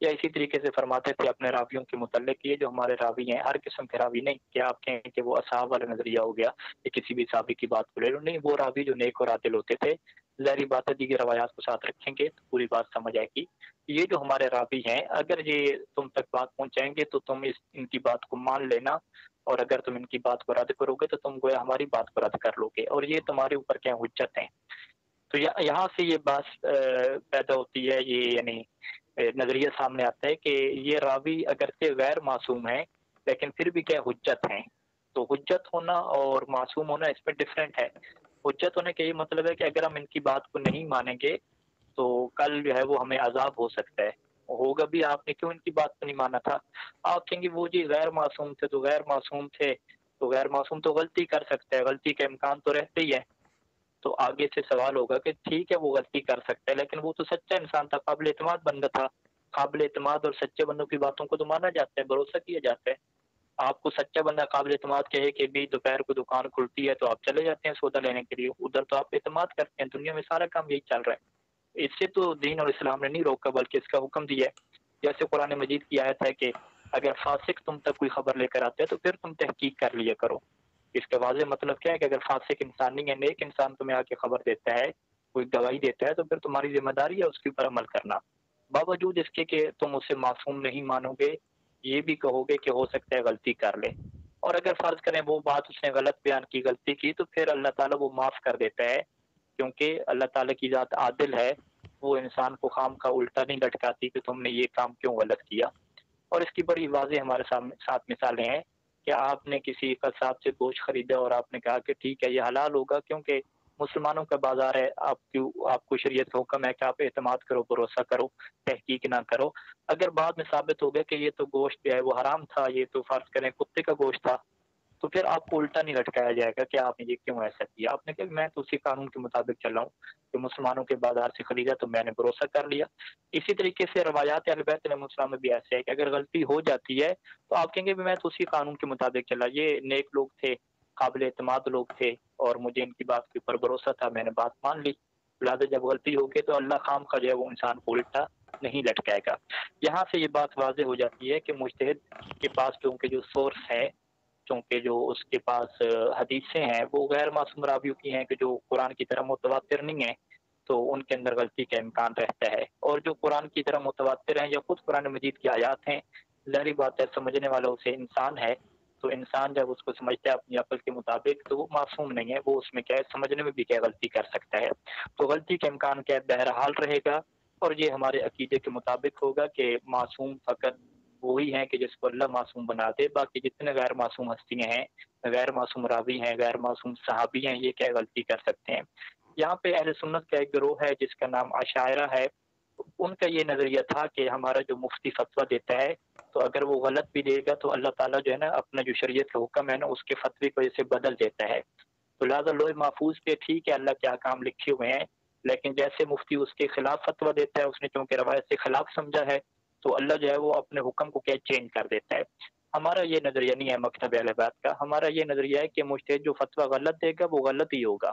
یا اسی طریقے سے فرماتے تھے اپنے راویوں کے متعلق، یہ جو ہمارے راوی ہیں ہر قسم کے راوی نہیں کہ آپ کہیں کہ وہ اصحاب والا نظریہ ہو گیا کہ کسی بھی صحابی کی بات کو لے لو، نہیں، وہ راوی جو نیک اور عادل ہوتے تھے، ظاہری بات ہے دیگر روایات کو ساتھ رکھیں گے تو پوری بات سمجھ آئے گی۔ یہ جو ہمارے راوی ہیں اگر یہ تم تک بات پہنچائیں گے تو تم ان کی بات کو مان لینا، اور اگر تم ان کی بات کو رد کرو گے تو تم گویا ہماری بات کو رد کر لو گے، اور یہ تمہارے اوپر کیا حجت ہیں۔ تو یہاں سے یہ بات پیدا ہوتی ہے، یہ یعنی نظریہ سامنے آتا ہے کہ یہ راوی اگرچہ غیر معصوم ہیں لیکن پھر بھی کیا حجت ہیں۔ تو حجت ہونا اور معصوم ہونا اس میں ڈفرینٹ ہے۔ حجت ہونے کا یہ مطلب ہے کہ اگر ہم ان کی بات کو نہیں مانیں گے تو کل جو ہے وہ ہمیں عذاب ہو سکتا ہے، ہوگا بھی آپ نے کیوں ان کی بات کو نہیں مانا تھا۔ آپ کہیں گے وہ جی غیر معصوم تھے تو غیر معصوم تھے، تو غیر معصوم تو غلطی کر سکتا ہے، غلطی کا امکان تو رہتے ہی ہے۔ تو آگے سے سوال ہوگا کہ ٹھیک ہے وہ غلطی کر سکتا ہے لیکن وہ تو سچا انسان تھا، قابل اعتماد بندہ تھا۔ قابل اعتماد اور سچے بندوں کی باتوں کو تو مانا جاتا ہے، بھروسہ کیا جاتا ہے۔ آپ کو سچا بندہ قابل اعتماد کہے کہ بھی دوپہر کو دکان کھلتی ہے تو آپ چلے جاتے ہیں سودا لینے کے لیے، ادھر تو آپ اعتماد کرتے ہیں۔ دنیا میں سارا کام یہی چل رہا ہے، اس سے تو دین اور اسلام نے نہیں روکا بلکہ اس کا حکم دیا ہے۔ جیسے قرآن مجید کی آیت ہے کہ اگر فاسق تم تک کوئی خبر لے کر آتے ہیں تو پھر تم تحقیق کر لیا کرو۔ اس کا واضح مطلب کیا ہے کہ اگر فاسق انسان نہیں ہے، نیک انسان تمہیں آ کے خبر دیتا ہے، کوئی گواہی دیتا ہے، تو پھر تمہاری ذمہ داری ہے اس کے اوپر عمل کرنا، باوجود اس کے کہ تم اسے معصوم نہیں مانو گے، یہ بھی کہو گے کہ ہو سکتا ہے غلطی کر لے۔ اور اگر فرض کریں وہ بات اس نے غلط بیان کی، غلطی کی، تو پھر اللہ تعالیٰ وہ معاف کر دیتا ہے، کیونکہ اللہ تعالیٰ کی ذات عادل ہے، وہ انسان کو خام کا الٹا نہیں لٹکاتی کہ تم نے یہ کام کیوں غلط کیا۔ اور اس کی بڑی واضح ہمارے ساتھ مثالیں ہیں کہ آپ نے کسی قصاب سے گوشت خریدا اور آپ نے کہا کہ ٹھیک ہے یہ حلال ہوگا کیونکہ مسلمانوں کا بازار ہے، آپ کو شریعت کا حکم ہے کہ آپ اعتماد کرو، بھروسہ کرو، تحقیق نہ کرو۔ اگر بعد میں ثابت ہو گیا کہ یہ تو گوشت جو ہے وہ حرام تھا، یہ تو فرض کریں کتے کا گوشت تھا، تو پھر آپ کو الٹا نہیں لٹکایا جائے گا کہ آپ نے یہ کیوں ایسا کیا۔ آپ نے کہا میں تو اسی قانون کے مطابق چل رہا ہوں کہ مسلمانوں کے بازار سے خریدا تو میں نے بھروسہ کر لیا۔ اسی طریقے سے روایات اہل بیت علیہ السلام میں بھی ایسے ہے کہ اگر غلطی ہو جاتی ہے تو آپ کہیں گے میں تو اسی قانون کے مطابق چلا، یہ نیک لوگ تھے، قابل اعتماد لوگ تھے، اور مجھے ان کی بات کے اوپر بھروسہ تھا، میں نے بات مان لی۔ لہٰذا جب غلطی ہوگی تو اللہ خام کا جو ہے وہ انسان کو الٹا نہیں لٹکائے گا۔ یہاں سے یہ بات واضح ہو جاتی ہے کہ مجتہد کے پاس چونکہ جو سورس ہے، چونکہ جو اس کے پاس حدیثیں ہیں وہ غیر معصوم راویوں کی ہیں کہ جو قرآن کی طرح متواتر نہیں ہیں، تو ان کے اندر غلطی کا امکان رہتا ہے۔ اور جو قرآن کی طرح متواتر ہیں یا خود قرآن مجید کی آیات ہیں، ظاہری بات ہے سمجھنے والا اسے انسان ہے، تو انسان جب اس کو سمجھتا ہے اپنی عقل کے مطابق تو وہ معصوم نہیں ہے، وہ اس میں کیا ہے سمجھنے میں بھی کیا غلطی کر سکتا ہے، تو غلطی کا امکان کیا بہرحال رہے گا۔ اور یہ ہمارے عقیدے کے مطابق ہوگا کہ معصوم فقط وہی ہیں کہ جس کو اللہ معصوم بنا دے، باقی جتنے غیر معصوم ہستیاں ہیں، غیر معصوم راوی ہیں، غیر معصوم صحابی ہیں، یہ کیا غلطی کر سکتے ہیں۔ یہاں پہ اہل سنت کا ایک گروہ ہے جس کا نام عشائرہ ہے، ان کا یہ نظریہ تھا کہ ہمارا جو مفتی فتویٰ دیتا ہے تو اگر وہ غلط بھی دے گا تو اللہ تعالیٰ جو ہے نا اپنا جو شریعت کا حکم ہے نا اس کے فتوی کو اسے بدل دیتا ہے۔ تو لہٰذا لوح محفوظ پہ ٹھیک ہے اللہ کے احکام لکھے ہوئے ہیں، لیکن جیسے مفتی اس کے خلاف فتویٰ دیتا ہے، اس نے چونکہ روایت سے خلاف سمجھا ہے، تو اللہ جو ہے وہ اپنے حکم کو کیا چینج کر دیتا ہے۔ ہمارا یہ نظریہ نہیں ہے مکتب اہل بیت کا، ہمارا یہ نظریہ ہے کہ مجتہد جو فتویٰ غلط دے گا وہ غلط ہی ہوگا۔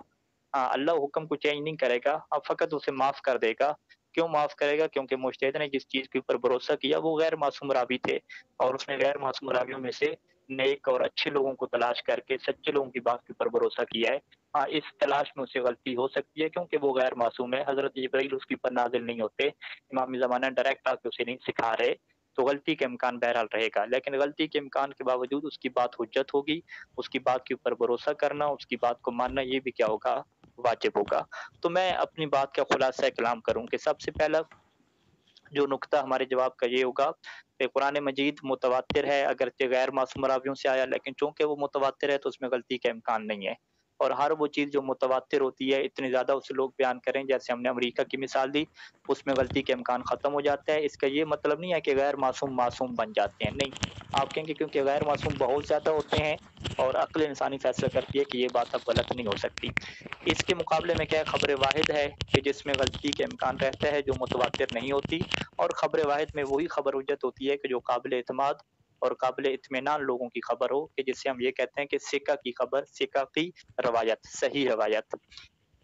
ہاں، اللہ حکم کو چینج نہیں کرے گا، اب فقط اسے معاف کر دے گا۔ کیوں معاف کرے گا؟ کیونکہ مجتہد نے جس چیز کے اوپر بھروسہ کیا وہ غیر معصوم راوی تھے، اور اس نے غیر معصوم راویوں میں سے نیک اور اچھے لوگوں کو تلاش کر کے سچے لوگوں کی بات کے اوپر بھروسہ کیا ہے۔ ہاں، اس تلاش میں اسے غلطی ہو سکتی ہے کیونکہ وہ غیر معصوم ہے، حضرت جبرائیل اس کے اوپر نازل نہیں ہوتے، امام زمانہ ڈائریکٹ آ کے اسے نہیں سکھا رہے، تو غلطی کا امکان بہرحال رہے گا، لیکن غلطی کے امکان کے باوجود اس کی بات حجت ہوگی، اس کی بات کے اوپر بھروسہ کرنا، اس کی بات کو ماننا، یہ بھی کیا ہوگا؟ واجب ہوگا۔ تو میں اپنی بات کا خلاصہ کلام کروں کہ سب سے پہلا جو نقطہ ہمارے جواب کا یہ ہوگا کہ قرآن مجید متواتر ہے، اگرچہ غیر معصوم راویوں سے آیا، لیکن چونکہ وہ متواتر ہے تو اس میں غلطی کا امکان نہیں ہے۔ اور ہر وہ چیز جو متواتر ہوتی ہے اتنی زیادہ اسے لوگ بیان کریں، جیسے ہم نے امریکہ کی مثال دی، اس میں غلطی کا امکان ختم ہو جاتا ہے۔ اس کا یہ مطلب نہیں ہے کہ غیر معصوم معصوم بن جاتے ہیں، نہیں، آپ کہیں گے کیونکہ غیر معصوم بہت زیادہ ہوتے ہیں اور عقل انسانی فیصلہ کرتی ہے کہ یہ بات اب غلط نہیں ہو سکتی۔ اس کے مقابلے میں کیا ہے، خبر واحد ہے کہ جس میں غلطی کا امکان رہتا ہے، جو متواتر نہیں ہوتی، اور خبر واحد میں وہی خبر حجت ہوتی ہے کہ جو قابل اعتماد اور قابل اطمینان لوگوں کی خبر ہو، کہ جس سے ہم یہ کہتے ہیں کہ ثقہ کی خبر، ثقہ کی روایت، صحیح روایت۔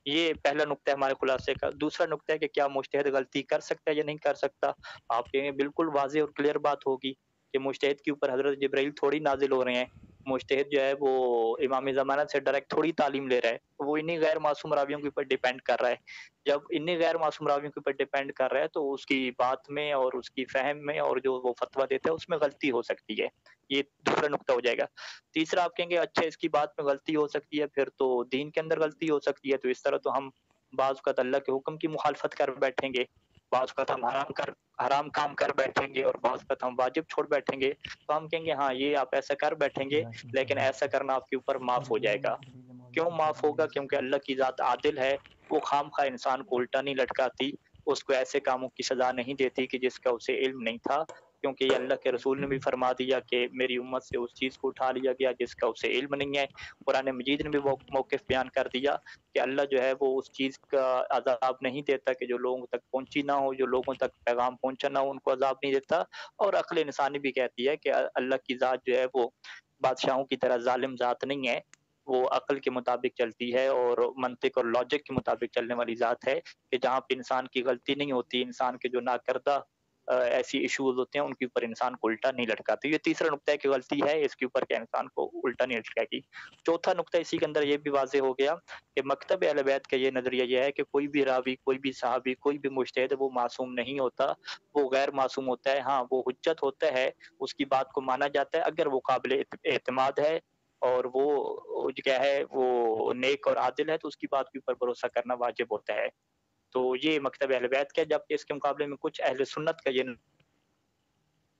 یہ پہلا نقطہ ہے ہمارے خلاصے کا۔ دوسرا نقطہ ہے کہ کیا مجتہد غلطی کر سکتا ہے یا نہیں کر سکتا؟ آپ کہیں گے بالکل واضح اور کلیئر بات ہوگی کہ مجتہد کے اوپر حضرت جبرائیل تھوڑی نازل ہو رہے ہیں، مجتہد جو ہے وہ امام زمانہ سے ڈائریکٹ تھوڑی تعلیم لے رہا ہے، وہ انہی غیر معصوم راویوں کے اوپر ڈیپینڈ کر رہا ہے۔ جب انہی غیر معصوم راویوں کے اوپر ڈیپینڈ کر رہا ہے تو اس کی بات میں اور اس کی فہم میں اور جو وہ فتویٰ دیتا ہے اس میں غلطی ہو سکتی ہے، یہ دوسرا نقطہ ہو جائے گا۔ تیسرا آپ کہیں گے اچھا اس کی بات میں غلطی ہو سکتی ہے، پھر تو دین کے اندر غلطی ہو سکتی ہے، تو اس طرح تو ہم بعض اوقات اللہ کے حکم کی مخالفت کر بیٹھیں گے، بعض اوقات ہم حرام کام کر بیٹھیں گے اور بعض اوقات ہم واجب چھوڑ بیٹھیں گے، تو ہم کہیں گے ہاں یہ آپ ایسا کر بیٹھیں گے لیکن ایسا کرنا آپ کے اوپر معاف ہو جائے گا۔ کیوں معاف ہوگا؟ کیونکہ اللہ کی ذات عادل ہے، وہ خام خواہ انسان کو الٹا نہیں لٹکاتی، اس کو ایسے کاموں کی سزا نہیں دیتی کہ جس کا اسے علم نہیں تھا، کیونکہ یہ اللہ کے رسول نے بھی فرما دیا کہ میری امت سے اس چیز کو اٹھا لیا گیا جس کا اسے علم نہیں ہے۔ قرآن مجید نے بھی وہ موقف بیان کر دیا کہ اللہ جو ہے وہ اس چیز کا عذاب نہیں دیتا کہ جو لوگوں تک پہنچی نہ ہو، جو لوگوں تک پیغام پہنچا نہ ہو ان کو عذاب نہیں دیتا، اور عقل انسانی بھی کہتی ہے کہ اللہ کی ذات جو ہے وہ بادشاہوں کی طرح ظالم ذات نہیں ہے، وہ عقل کے مطابق چلتی ہے اور منطق اور لاجک کے مطابق چلنے والی ذات ہے، کہ جہاں پہ انسان کی غلطی نہیں ہوتی، انسان کے جو ناکردہ ایسی ایشوز ہوتے ہیں ان کے اوپر انسان کو الٹا نہیں لٹکاتی۔ یہ تیسرا نقطہ ہے کہ غلطی ہے اس کے اوپر کہ انسان کو الٹا نہیں لٹکائے گی۔ چوتھا نقطہ اسی کے اندر یہ بھی واضح ہو گیا کہ مکتب اہل بیت کا یہ نظریہ یہ ہے کہ کوئی بھی راوی، کوئی بھی صحابی، کوئی بھی مجتہد وہ معصوم نہیں ہوتا، وہ غیر معصوم ہوتا ہے، ہاں وہ حجت ہوتا ہے، اس کی بات کو مانا جاتا ہے اگر وہ قابل اعتماد ہے اور وہ کیا ہے وہ نیک اور عادل ہے تو اس کی بات کے اوپر بھروسہ کرنا واجب ہوتا ہے۔ تو یہ مکتب اہل بیت کا ہے، جبکہ اس کے مقابلے میں کچھ اہل سنت کا یہ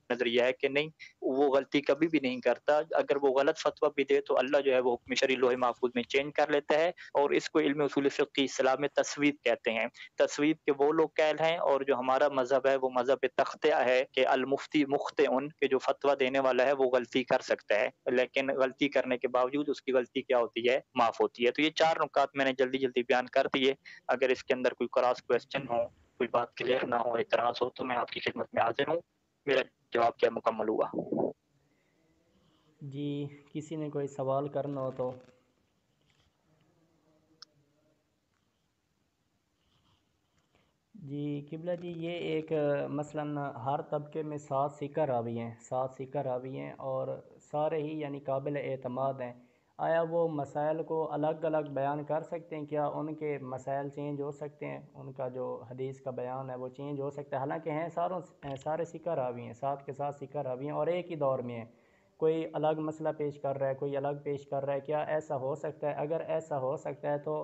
نظریہ ہے کہ نہیں، وہ غلطی کبھی بھی نہیں کرتا، اگر وہ غلط فتویٰ بھی دے تو اللہ جو ہے وہ حکم شرعی لوح محفوظ میں چینج کر لیتا ہے، اور اس کو علم اصول فقہ کی اصطلاح میں تصویب کہتے ہیں۔ تصویب کے وہ لوگ قائل ہیں، اور جو ہمارا مذہب ہے وہ مذہب تختیہ ہے کہ المفتی مخطئ، کہ جو فتویٰ دینے والا ہے وہ غلطی کر سکتا ہے لیکن غلطی کرنے کے باوجود اس کی غلطی کیا ہوتی ہے؟ معاف ہوتی ہے۔ تو یہ چار نکات میں نے جلدی جلدی بیان کر دیے، اگر اس کے اندر کوئی کراس کویسچن ہو، کوئی بات کلیئر نہ ہو، اعتراض ہو تو میں آپ کی خدمت میں حاضر ہوں۔ میرا جواب کیا مکمل ہوا؟ جی کسی نے کوئی سوال کرنا ہو تو؟ جی قبلہ جی، یہ ایک مثلاً ہر طبقے میں 7 سکہ راوی ہیں، 7 سکہ راوی ہیں اور سارے ہی یعنی قابل اعتماد ہیں، آیا وہ مسائل کو الگ الگ بیان کر سکتے ہیں؟ کیا ان کے مسائل چینج ہو سکتے ہیں؟ ان کا جو حدیث کا بیان ہے وہ چینج ہو سکتا ہے؟ حالانکہ ہیں سارے سکہ راوی ہیں، 7 کے 7 سکہ راوی ہیں اور ایک ہی دور میں ہیں، کوئی الگ مسئلہ پیش کر رہا ہے، کوئی الگ پیش کر رہا ہے، کیا ایسا ہو سکتا ہے؟ اگر ایسا ہو سکتا ہے تو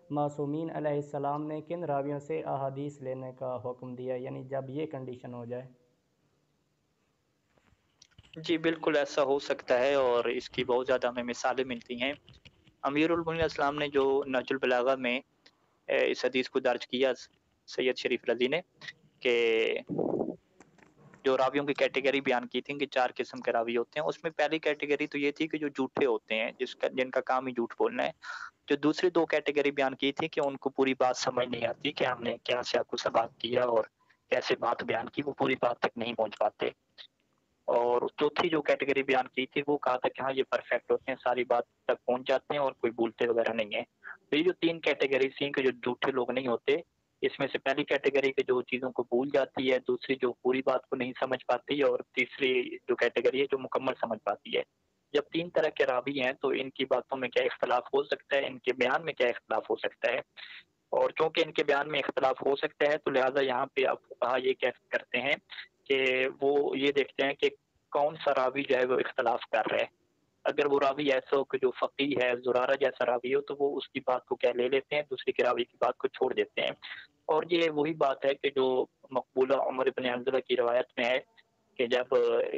معصومین علیہ السلام نے کن راویوں سے احادیث لینے کا حکم دیا، یعنی جب یہ کنڈیشن ہو جائے؟ جی بالکل ایسا ہو سکتا ہے، اور اس کی بہت زیادہ ہمیں مثالیں ملتی ہیں۔ امیر المومنین اسلام نے جو نہج البلاغہ میں اس حدیث کو درج کیا سید شریف رضی نے، کہ جو راویوں کی کیٹیگری بیان کی تھی کہ 4 قسم کے راوی ہوتے ہیں، اس میں پہلی کیٹیگری تو یہ تھی کہ جو جھوٹے ہوتے ہیں، جن کا کام ہی جھوٹ بولنا ہے۔ جو دوسری 2 کیٹیگری بیان کی تھی کہ ان کو پوری بات سمجھ نہیں آتی کہ ہم نے کیا سے آپ کو سبات کیا اور کیسے بات بیان کی، وہ پوری بات تک نہیں پہنچ پاتے۔ اور چوتھی جو کیٹیگری بیان کی تھی وہ کہا تھا کہ ہاں یہ پرفیکٹ ہوتے ہیں، ساری بات تک پہنچ جاتے ہیں اور کوئی بھولتے وغیرہ نہیں ہے۔ تو یہ جو 3 کیٹیگری تھیں کہ جو جھوٹے لوگ نہیں ہوتے، اس میں سے پہلی کیٹیگری کے جو چیزوں کو بھول جاتی ہے، دوسری جو پوری بات کو نہیں سمجھ پاتی، اور تیسری جو کیٹیگری ہے جو مکمل سمجھ پاتی ہے۔ جب 3 طرح کے راوی ہیں تو ان کی باتوں میں کیا اختلاف ہو سکتا ہے، ان کے بیان میں کیا اختلاف ہو سکتا ہے، اور چونکہ ان کے بیان میں اختلاف ہو سکتا ہے تو لہٰذا یہاں پہ اب کہا یہ کیا کرتے ہیں کہ وہ یہ دیکھتے ہیں کہ کون سا راوی جو ہے وہ اختلاف کر رہا ہے۔ اگر وہ راوی ایسا ہو کہ جو فقیہ ہے، زرارہ جیسا راوی ہو، تو وہ اس کی بات کو کیا لے لیتے ہیں، دوسری کے راوی کی بات کو چھوڑ دیتے ہیں۔ اور یہ وہی بات ہے کہ جو مقبولہ عمر بن حنظلہ کی روایت میں ہے کہ جب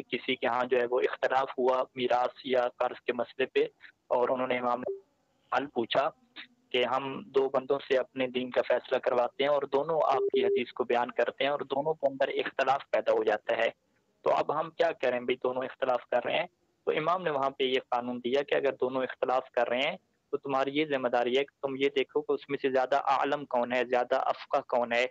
کسی کے ہاں جو ہے وہ اختلاف ہوا میراث یا قرض کے مسئلے پہ، اور انہوں نے امام حل پوچھا کہ ہم 2 بندوں سے اپنے دین کا فیصلہ کرواتے ہیں اور دونوں آپ کی حدیث کو بیان کرتے ہیں اور دونوں کے اندر اختلاف پیدا ہو جاتا ہے، تو اب ہم کیا کریں بھائی، دونوں اختلاف کر رہے ہیں۔ تو امام نے وہاں پہ یہ قانون دیا کہ اگر دونوں اختلاف کر رہے ہیں تو تمہاری یہ ذمہ داری ہے کہ تم یہ دیکھو کہ اس میں سے زیادہ عالم کون ہے، زیادہ افقہ کون ہے،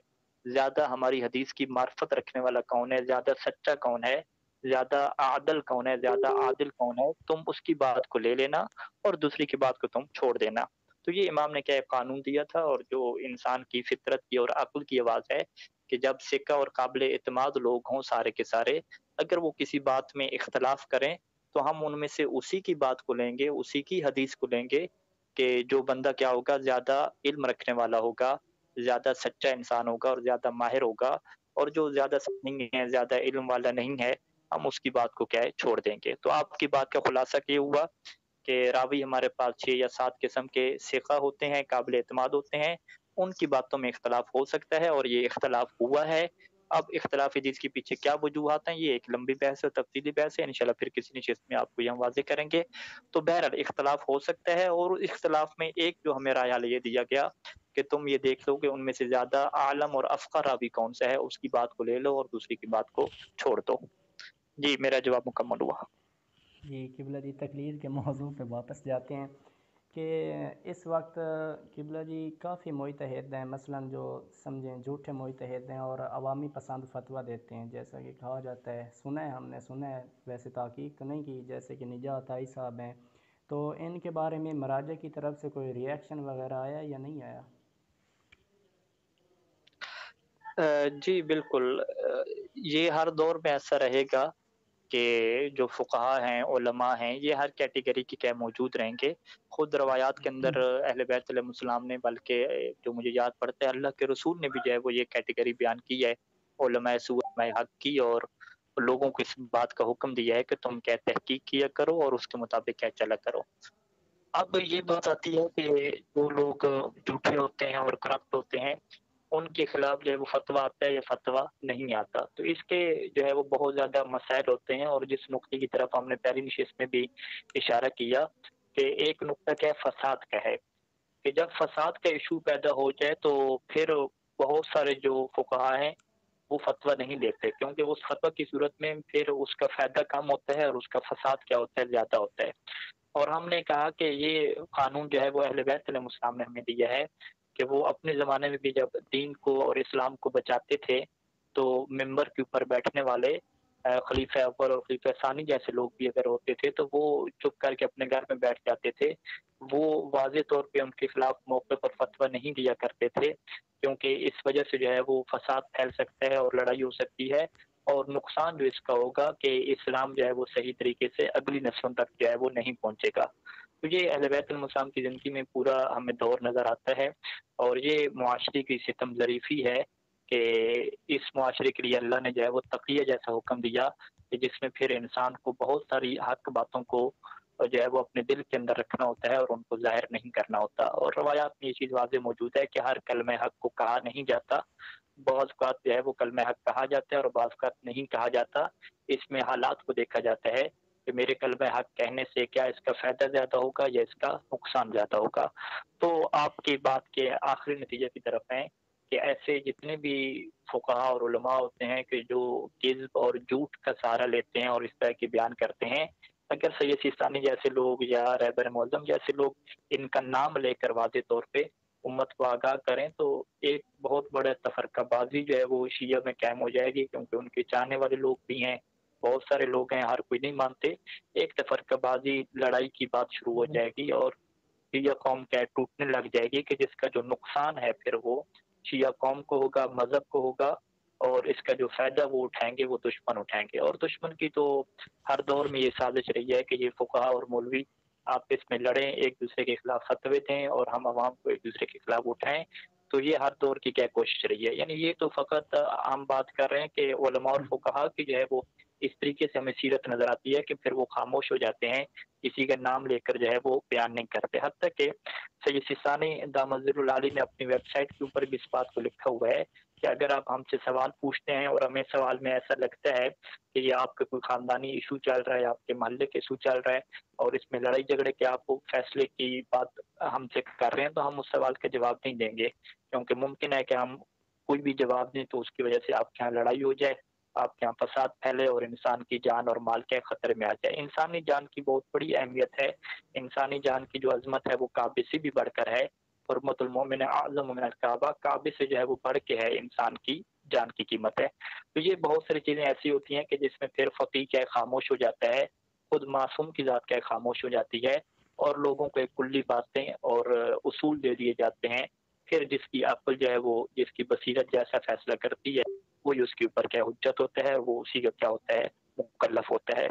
زیادہ ہماری حدیث کی معرفت رکھنے والا کون ہے، زیادہ سچا کون ہے، زیادہ عادل کون ہے، زیادہ عادل کون ہے، تم اس کی بات کو لے لینا اور دوسری کی بات کو تم چھوڑ دینا۔ تو یہ امام نے کیا ایک قانون دیا تھا، اور جو انسان کی فطرت کی اور عقل کی آواز ہے کہ جب ثقہ اور قابل اعتماد لوگ ہوں سارے کے سارے، اگر وہ کسی بات میں اختلاف کریں تو ہم ان میں سے اسی کی بات کو لیں گے، اسی کی حدیث کو لیں گے کہ جو بندہ کیا ہوگا، زیادہ علم رکھنے والا ہوگا، زیادہ سچا انسان ہوگا اور زیادہ ماہر ہوگا، اور جو زیادہ نہیں ہے، زیادہ علم والا نہیں ہے، ہم اس کی بات کو کیا ہے چھوڑ دیں گے۔ تو آپ کی بات کا خلاصہ یہ ہوا کہ راوی ہمارے پاس 6 یا 7 قسم کے ثقہ ہوتے ہیں، قابل اعتماد ہوتے ہیں، ان کی باتوں میں اختلاف ہو سکتا ہے اور یہ اختلاف ہوا ہے۔ اب اختلاف حدیث کے پیچھے کیا وجوہات ہیں، یہ ایک لمبی بحث ہے، تفصیلی بحث ہے، انشاءاللہ پھر کسی نشست میں آپ کو یہ ہم واضح کریں گے۔ تو بہرحال اختلاف ہو سکتا ہے، اور اختلاف میں ایک جو ہمیں رائے یہ دیا گیا کہ تم یہ دیکھ لو کہ ان میں سے زیادہ عالم اور افقہ راوی کون سا ہے، اس کی بات کو لے لو اور دوسری کی بات کو چھوڑ دو۔ جی میرا جواب مکمل ہوا۔ جی قبلہ جی، تقریر کے موضوع پہ واپس جاتے ہیں کہ اس وقت قبلہ جی کافی متحد ہیں، مثلا جو سمجھیں جھوٹے متحد ہیں اور عوامی پسند فتویٰ دیتے ہیں، جیسا کہ کہا جاتا ہے، ہم نے سنا ہے، ویسے تحقیق نہیں کی، جیسے کہ نجات آئی صاحب ہیں، تو ان کے بارے میں مراجع کی طرف سے کوئی ری ایکشن وغیرہ آیا یا نہیں آیا؟ جی بالکل، یہ ہر دور میں ایسا رہے گا کہ جو فقہا ہیں، علماء ہیں، یہ ہر کیٹیگری کے کیا موجود رہیں گے۔ خود روایات کے اندر اہل بیت علیہ السلام نے، بلکہ جو مجھے یاد پڑتا ہے اللہ کے رسول نے بھی جو ہے وہ یہ کیٹیگری بیان کی ہے، علماء سو، علماء حق کی، اور لوگوں کو اس بات کا حکم دیا ہے کہ تم کیا تحقیق کیا کرو اور اس کے مطابق کیا چلا کرو۔ اب یہ بات آتی ہے کہ جو لوگ جھوٹے ہوتے ہیں اور کرپٹ ہوتے ہیں، ان کے خلاف جو ہے وہ فتویٰ آتا ہے یا فتویٰ نہیں آتا، تو اس کے جو ہے وہ بہت زیادہ مسائل ہوتے ہیں، اور جس نقطے کی طرف ہم نے پہلی نشست میں بھی اشارہ کیا کہ ایک نقطہ کیا ہے، فساد کا ہے، کہ جب فساد کا ایشو پیدا ہو جائے تو پھر بہت سارے جو فقہا ہیں وہ فتویٰ نہیں دیتے، کیونکہ اس فتویٰ کی صورت میں پھر اس کا فائدہ کم ہوتا ہے اور اس کا فساد کیا ہوتا ہے، زیادہ ہوتا ہے۔ اور ہم نے کہا کہ یہ قانون جو ہے وہ اہل بیت علیہ السلام نے ہمیں دیا ہے کہ وہ اپنے زمانے میں بھی جب دین کو اور اسلام کو بچاتے تھے تو ممبر کے اوپر بیٹھنے والے خلیفہ اول اور خلیفہ ثانی جیسے لوگ بھی اگر ہوتے تھے تو وہ چپ کر کے اپنے گھر میں بیٹھ جاتے تھے، وہ واضح طور پہ ان کے خلاف موقع پر فتویٰ نہیں دیا کرتے تھے، کیونکہ اس وجہ سے جو ہے وہ فساد پھیل سکتا ہے اور لڑائی ہو سکتی ہے، اور نقصان جو اس کا ہوگا کہ اسلام جو ہے وہ صحیح طریقے سے اگلی نسلوں تک جو ہے وہ نہیں پہنچے گا۔ تو یہ اہل بیت السلام کی زندگی میں پورا ہمیں دور نظر آتا ہے، اور یہ معاشرے کی ستم ظریفی ہے کہ اس معاشرے کے لیے اللہ نے جو ہے وہ تقیہ جیسا حکم دیا کہ جس میں پھر انسان کو بہت ساری حق باتوں کو جو ہے وہ اپنے دل کے اندر رکھنا ہوتا ہے اور ان کو ظاہر نہیں کرنا ہوتا، اور روایات میں یہ چیز واضح موجود ہے کہ ہر کلمہ حق کو کہا نہیں جاتا، بعض اوقات جو ہے وہ کلمہ حق کہا جاتا ہے اور بعض اوقات نہیں کہا جاتا، اس میں حالات کو دیکھا جاتا ہے کہ میرے کلمہ حق کہنے سے کیا اس کا فائدہ زیادہ ہوگا یا اس کا نقصان زیادہ ہوگا۔ تو آپ کی بات کے آخری نتیجے کی طرف ہیں کہ ایسے جتنے بھی فقہا اور علماء ہوتے ہیں کہ جو کذب اور جھوٹ کا سہارا لیتے ہیں اور اس طرح کے بیان کرتے ہیں، اگر سید سیستانی جیسے لوگ یا رہبر معظم جیسے لوگ ان کا نام لے کر واضح طور پہ امت کو آگاہ کریں تو ایک بہت بڑا تفرقہ بازی جو ہے وہ شیعہ میں قائم ہو جائے گی، کیونکہ ان کے چاہنے والے لوگ بھی ہیں، بہت سارے لوگ ہیں، ہر کوئی نہیں مانتے، ایک تفرقہ بازی لڑائی کی بات شروع ہو جائے گی اور شیعہ قوم کیا ٹوٹنے لگ جائے گی کہ جس کا جو نقصان ہے پھر وہ شیعہ قوم کو ہوگا، مذہب کو ہوگا، اور اس کا جو فائدہ وہ اٹھائیں گے وہ دشمن اٹھائیں گے، اور دشمن کی تو ہر دور میں یہ سازش رہی ہے کہ یہ فقہا اور مولوی آپس میں لڑیں، ایک دوسرے کے خلاف فتوے دیں اور ہم عوام کو ایک دوسرے کے خلاف اٹھائیں، تو یہ ہر دور کی کیا کوشش رہی ہے۔ یعنی یہ تو فقط ہم بات کر رہے ہیں کہ علماء اور فقہا کی جو ہے وہ اس طریقے سے ہمیں سیرت نظر آتی ہے کہ پھر وہ خاموش ہو جاتے ہیں، کسی کا نام لے کر جو ہے وہ بیان نہیں کرتے، حتیٰ کہ سید سیستانی دامت ظل العالی نے اپنی ویب سائٹ کے اوپر بھی اس بات کو لکھا ہوا ہے کہ اگر آپ ہم سے سوال پوچھتے ہیں اور ہمیں سوال میں ایسا لگتا ہے کہ یہ آپ کا کوئی خاندانی ایشو چل رہا ہے، آپ کے محلے کے ایشو چل رہا ہے اور اس میں لڑائی جھگڑے کے آپ کو فیصلے کی بات ہم سے کر رہے ہیں، تو ہم اس سوال کا جواب نہیں دیں گے، کیونکہ ممکن ہے کہ ہم کوئی بھی جواب دیں تو اس کی وجہ سے آپ کے یہاں لڑائی ہو جائے، آپ کے یہاں فساد پھیلے اور انسان کی جان اور مال کے خطرے میں آ جائے۔ انسانی جان کی بہت بڑی اہمیت ہے، انسانی جان کی جو عظمت ہے وہ کعبے سے بھی بڑھ کر ہے، حرمت المومن اعظم من الکعبہ، کعبے سے جو ہے وہ بڑھ کے ہے انسان کی جان کی قیمت ہے۔ تو یہ بہت ساری چیزیں ایسی ہوتی ہیں کہ جس میں پھر فقیہ کیا خاموش ہو جاتا ہے، خود معصوم کی ذات کیا خاموش ہو جاتی ہے، اور لوگوں کو ایک کلی باتیں اور اصول دے دیے جاتے ہیں، پھر جس کی عقل جو ہے وہ جس کی بصیرت جیسا فیصلہ کرتی ہے وہی اس کے اوپر کیا حجت ہوتا ہے، وہ اسی کا کیا ہوتا ہے، مکلف ہوتا ہے۔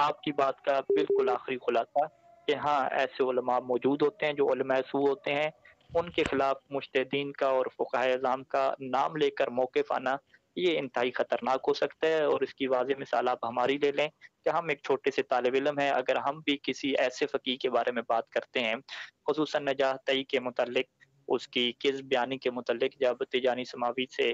آپ کی بات کا بالکل آخری خلاصہ کہ ہاں ایسے علماء موجود ہوتے ہیں جو علماء سو ہوتے ہیں، ان کے خلاف مجتہدین کا اور فقہائے اعظام کا نام لے کر موقف آنا یہ انتہائی خطرناک ہو سکتا ہے۔ اور اس کی واضح مثال آپ ہماری لے لیں کہ ہم ایک چھوٹے سے طالب علم ہیں، اگر ہم بھی کسی ایسے فقیہ کے بارے میں بات کرتے ہیں، خصوصاً نجاح طئی کے متعلق، اس کی کذب بیانی کے متعلق، جب تیجانی سماوی سے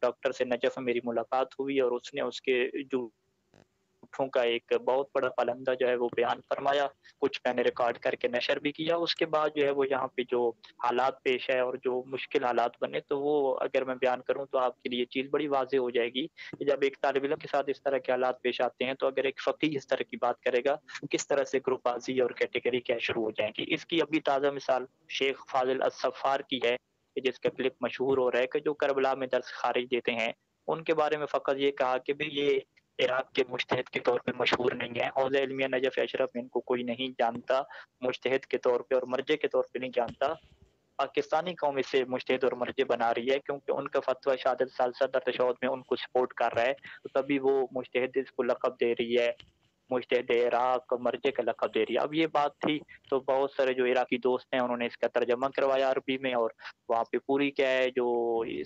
ڈاکٹر سے نجف میں میری ملاقات ہوئی اور اس نے اس کے جھوٹوں کا ایک بہت بڑا پلندہ جو ہے وہ بیان فرمایا، کچھ میں نے ریکارڈ کر کے نشر بھی کیا، اس کے بعد جو ہے وہ یہاں پہ جو حالات پیش ہے اور جو مشکل حالات بنے تو وہ اگر میں بیان کروں تو آپ کے لیے چیز بڑی واضح ہو جائے گی کہ جب ایک طالب علم کے ساتھ اس طرح کے حالات پیش آتے ہیں تو اگر ایک فقیہ اس طرح کی بات کرے گا کس طرح سے گروپ بازی اور کیٹیگری کیا شروع ہو جائیں گی۔ اس کی ابھی تازہ مثال شیخ فاضل الصفار کی ہے کہ جس کا کلپ مشہور ہو رہا ہے کہ جو کربلا میں درس خارج دیتے ہیں، ان کے بارے میں فقط یہ کہا کہ بھی یہ عراق کے مجتہد کے طور پہ مشہور نہیں ہے، حوزہ علمیہ نجف اشرف میں ان کو کوئی نہیں جانتا مجتہد کے طور پہ اور مرجع کے طور پہ نہیں جانتا، پاکستانی قوم اسے مجتہد اور مرجع بنا رہی ہے کیونکہ ان کا فتویٰ شہادت ثالثہ در تشہد میں ان کو سپورٹ کر رہا ہے، تو تبھی وہ مجتہد اس کو لقب دے رہی ہے، مجتہد عراق مرجع کا لقب دے رہی ہے۔ اب یہ بات تھی تو بہت سارے جو عراقی دوست ہیں انہوں نے اس کا ترجمہ کروایا عربی میں، اور وہاں پہ پوری کیا ہے جو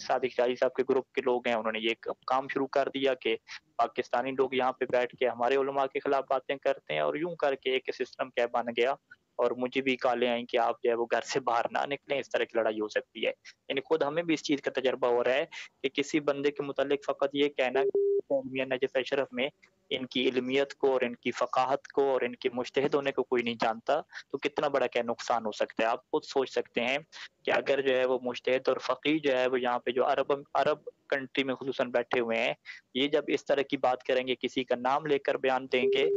صادق شاہی صاحب کے گروپ کے لوگ ہیں انہوں نے یہ کام شروع کر دیا کہ پاکستانی لوگ یہاں پہ بیٹھ کے ہمارے علماء کے خلاف باتیں کرتے ہیں، اور یوں کر کے ایک سسٹم کیا بن گیا، اور مجھے بھی کالے آئیں کہ آپ جو ہے وہ گھر سے باہر نہ نکلیں، اس طرح کی لڑائی ہو سکتی ہے۔ یعنی خود ہمیں بھی اس چیز کا تجربہ ہو رہا ہے کہ کسی بندے کے متعلق فقط یہ کہنا کہ علمیہ نجف اشرف میں ان کی علمیت کو اور ان کی فقاہت کو اور ان کے مجتہد ہونے کو کوئی نہیں جانتا، تو کتنا بڑا کیا نقصان ہو سکتا ہے۔ آپ خود سوچ سکتے ہیں کہ اگر جو ہے وہ مجتہد اور فقیہ جو ہے وہ یہاں پہ جو عرب کنٹری میں خصوصاً بیٹھے ہوئے ہیں، یہ جب اس طرح کی بات کریں گے، کسی کا نام لے کر بیان دیں گے،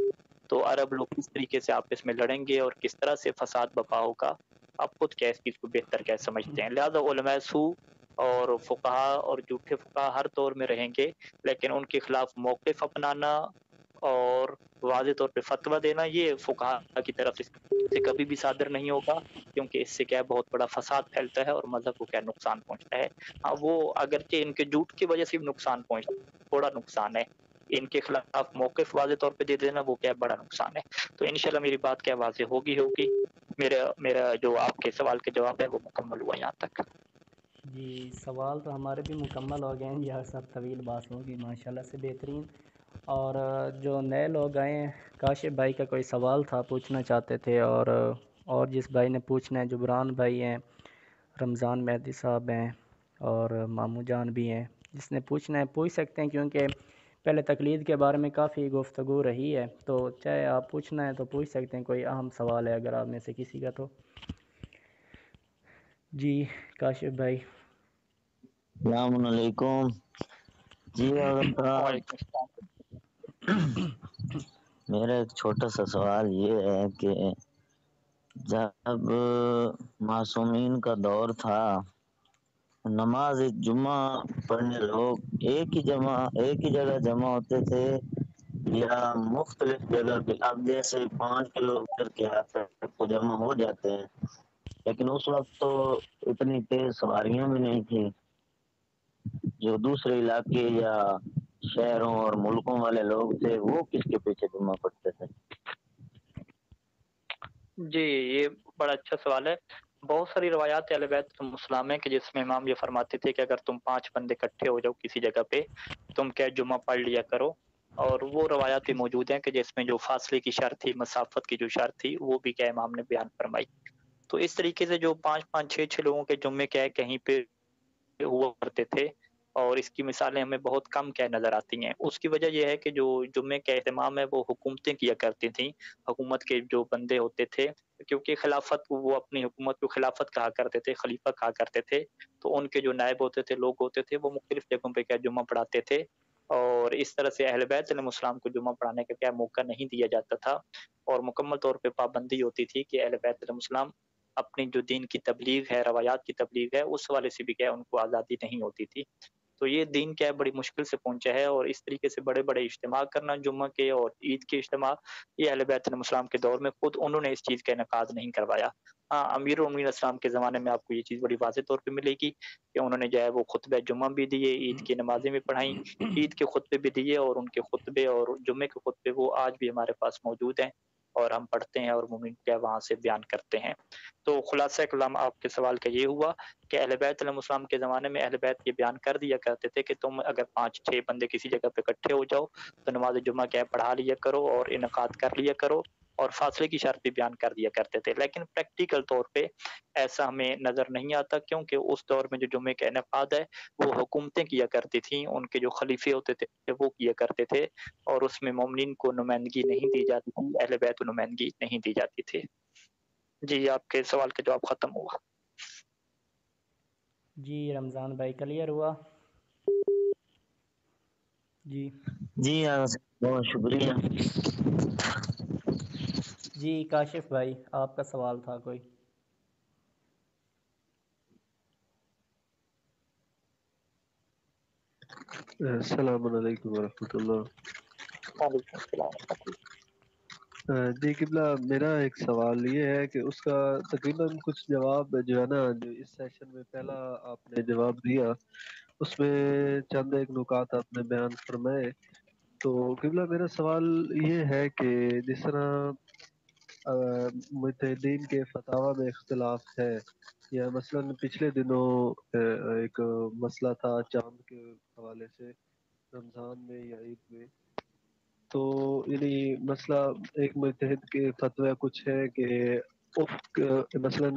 تو عرب لوگ کس طریقے سے آپس میں لڑیں گے اور کس طرح سے فساد بپا ہوگا، آپ خود کیا اس چیز کو بہتر کیا سمجھتے ہیں۔ لہذا علماء سو اور فقہا اور جھوٹے فقہا ہر دور میں رہیں گے، لیکن ان کے خلاف موقف اپنانا اور واضح طور پہ فتویٰ دینا یہ فقہا کی طرف سے کبھی بھی صادر نہیں ہوگا، کیونکہ اس سے کیا بہت بڑا فساد پھیلتا ہے اور مذہب کو کیا نقصان پہنچتا ہے۔ ہاں وہ اگرچہ ان کے جھوٹ کی وجہ سے بھی نقصان پہنچتا ہے، تھوڑا نقصان ہے، ان کے خلاف موقف واضح طور پہ دے دینا وہ کیا بڑا نقصان ہے۔ تو انشاءاللہ میری بات کیا واضح ہوگی میرا جو آپ کے سوال کے جواب ہے وہ مکمل ہوا یہاں تک۔ جی سوال تو ہمارے بھی مکمل ہو گئے ہیں، یہ سب طویل بات ہوگی ماشاءاللہ سے بہترین۔ اور جو نئے لوگ آئے ہیں، کاشف بھائی کا کوئی سوال تھا پوچھنا چاہتے تھے، اور جس بھائی نے پوچھنا ہے، جبران بھائی ہیں، رمضان مہدی صاحب ہیں اور مامو جان بھی ہیں، جس نے پوچھنا ہے پوچھ سکتے ہیں، کیونکہ پہلے تقلید کے بارے میں کافی گفتگو رہی ہے، تو چاہے آپ پوچھنا ہے تو پوچھ سکتے ہیں، کوئی اہم سوال ہے اگر آپ میں سے کسی کا تو۔ جی کاشف بھائی۔ السلام علیکم جی ڈاکٹر صاحب، وعلیکم السلام۔ میرا ایک چھوٹا سا سوال یہ ہے کہ جب معصومین کا دور تھا، نماز جمعہ پڑھنے لوگ ایک ہی جگہ جمع ہوتے تھے یا مختلف جگہ پہ؟ اب جیسے 5 کلو میٹر کے آس پاس جمع ہو جاتے ہیں، لیکن اس وقت تو اتنی تیز سواریاں بھی نہیں تھی، جو دوسرے علاقے یا شہروں اور ملکوں والے لوگ تھے وہ کس کے پیچھے جمع پڑتے تھے؟ جی یہ بڑا اچھا سوال ہے۔ بہت ساری روایات اہل بیت السلام ہیں کہ جس میں امام یہ فرماتے تھے کہ اگر تم 5 بندے اکٹھے ہو جاؤ کسی جگہ پہ، تم کیا جمعہ پڑھ لیا کرو، اور وہ روایات بھی موجود ہیں کہ جس میں جو فاصلے کی شرط تھی، مسافت کی جو شرط تھی، وہ بھی کیا امام نے بیان فرمائی۔ تو اس طریقے سے جو 5 6 لوگوں کے جمعے کیا ہے کہیں پہ ہوا کرتے تھے، اور اس کی مثالیں ہمیں بہت کم کیا نظر آتی ہیں۔ اس کی وجہ یہ ہے کہ جو جمعے کا اہتمام ہے وہ حکومتیں کیا کرتی تھیں، حکومت کے جو بندے ہوتے تھے، کیونکہ خلافت وہ اپنی حکومت کو خلافت کہا کرتے تھے، خلیفہ کہا کرتے تھے، تو ان کے جو نائب ہوتے تھے، لوگ ہوتے تھے، وہ مختلف جگہوں پہ کیا جمعہ پڑھاتے تھے، اور اس طرح سے اہل بیت علیہ السلام کو جمعہ پڑھانے کا کیا موقع نہیں دیا جاتا تھا، اور مکمل طور پہ پابندی ہوتی تھی کہ اہل بیت علیہ السلام اپنی جو دین کی تبلیغ ہے، روایات کی تبلیغ ہے، اس حوالے سے بھی کیا ان کو آزادی نہیں ہوتی تھی۔ تو یہ دین کیا ہے بڑی مشکل سے پہنچا ہے، اور اس طریقے سے بڑے بڑے اجتماع کرنا جمعہ کے اور عید کے اجتماع، یہ اہل بیت علیہ السلام کے دور میں خود انہوں نے اس چیز کا انعقاد نہیں کروایا۔ ہاں، امیر المومنین اسلام کے زمانے میں آپ کو یہ چیز بڑی واضح طور پہ ملے گی کہ انہوں نے جو ہے وہ خطبہ جمعہ بھی دیے، عید کی نمازیں بھی پڑھائیں، عید کے خطبے بھی دیے، اور ان کے خطبے اور جمعے کے خطبے وہ آج بھی ہمارے پاس موجود ہیں اور ہم پڑھتے ہیں اور مومن کیا وہاں سے بیان کرتے ہیں۔ تو خلاصہ کلام آپ کے سوال کا یہ ہوا کہ اہل بیت علیہ السلام کے زمانے میں اہل بیت یہ بیان کر دیا کرتے تھے کہ تم اگر 5-6 بندے کسی جگہ پہ اکٹھے ہو جاؤ تو نماز جمعہ کیا ہے پڑھا لیا کرو اور انعقاد کر لیا کرو، اور فاصلے کی شرط بھی بیان کر دیا کرتے تھے۔ لیکن پریکٹیکل طور پہ ایسا ہمیں نظر نہیں آتا، کیونکہ اس دور میں جو جمعے کا انعقاد ہے وہ حکومتیں کیا کرتی تھیں، ان کے جو خلیفے ہوتے تھے وہ کیا کرتے تھے، اور اس میں مومنین کو نمائندگی نہیں دی جاتی تھی، اہل بیت کو نمائندگی نہیں دی جاتی تھی۔ جی، آپ کے سوال کا جواب ختم ہوا۔ جی رمضان بھائی کلیئر ہوا؟ جی جی ہاں، بہت شکریہ۔ جی کاشف بھائی آپ کا سوال تھا کوئی؟ السلام علیکم ورحمۃ اللہ۔ وعلیکم السلام ورحمۃ اللہ۔ جی قبلہ، میرا ایک سوال یہ ہے کہ اس کا تقریباً کچھ جواب جو ہے نا، جو اس سیشن میں پہلا آپ نے جواب دیا اس میں چند ایک نکات آپ نے بیان فرمائے۔ تو قبلہ میرا سوال یہ ہے کہ جس طرح مجتہدین کے فتاوی میں اختلاف ہے، یا مثلا پچھلے دنوں ایک مسئلہ تھا چاند کے حوالے سے رمضان میں یا عید میں، تو یعنی مسئلہ ایک مجتہد کے فتوی کچھ ہے کہ افق مثلا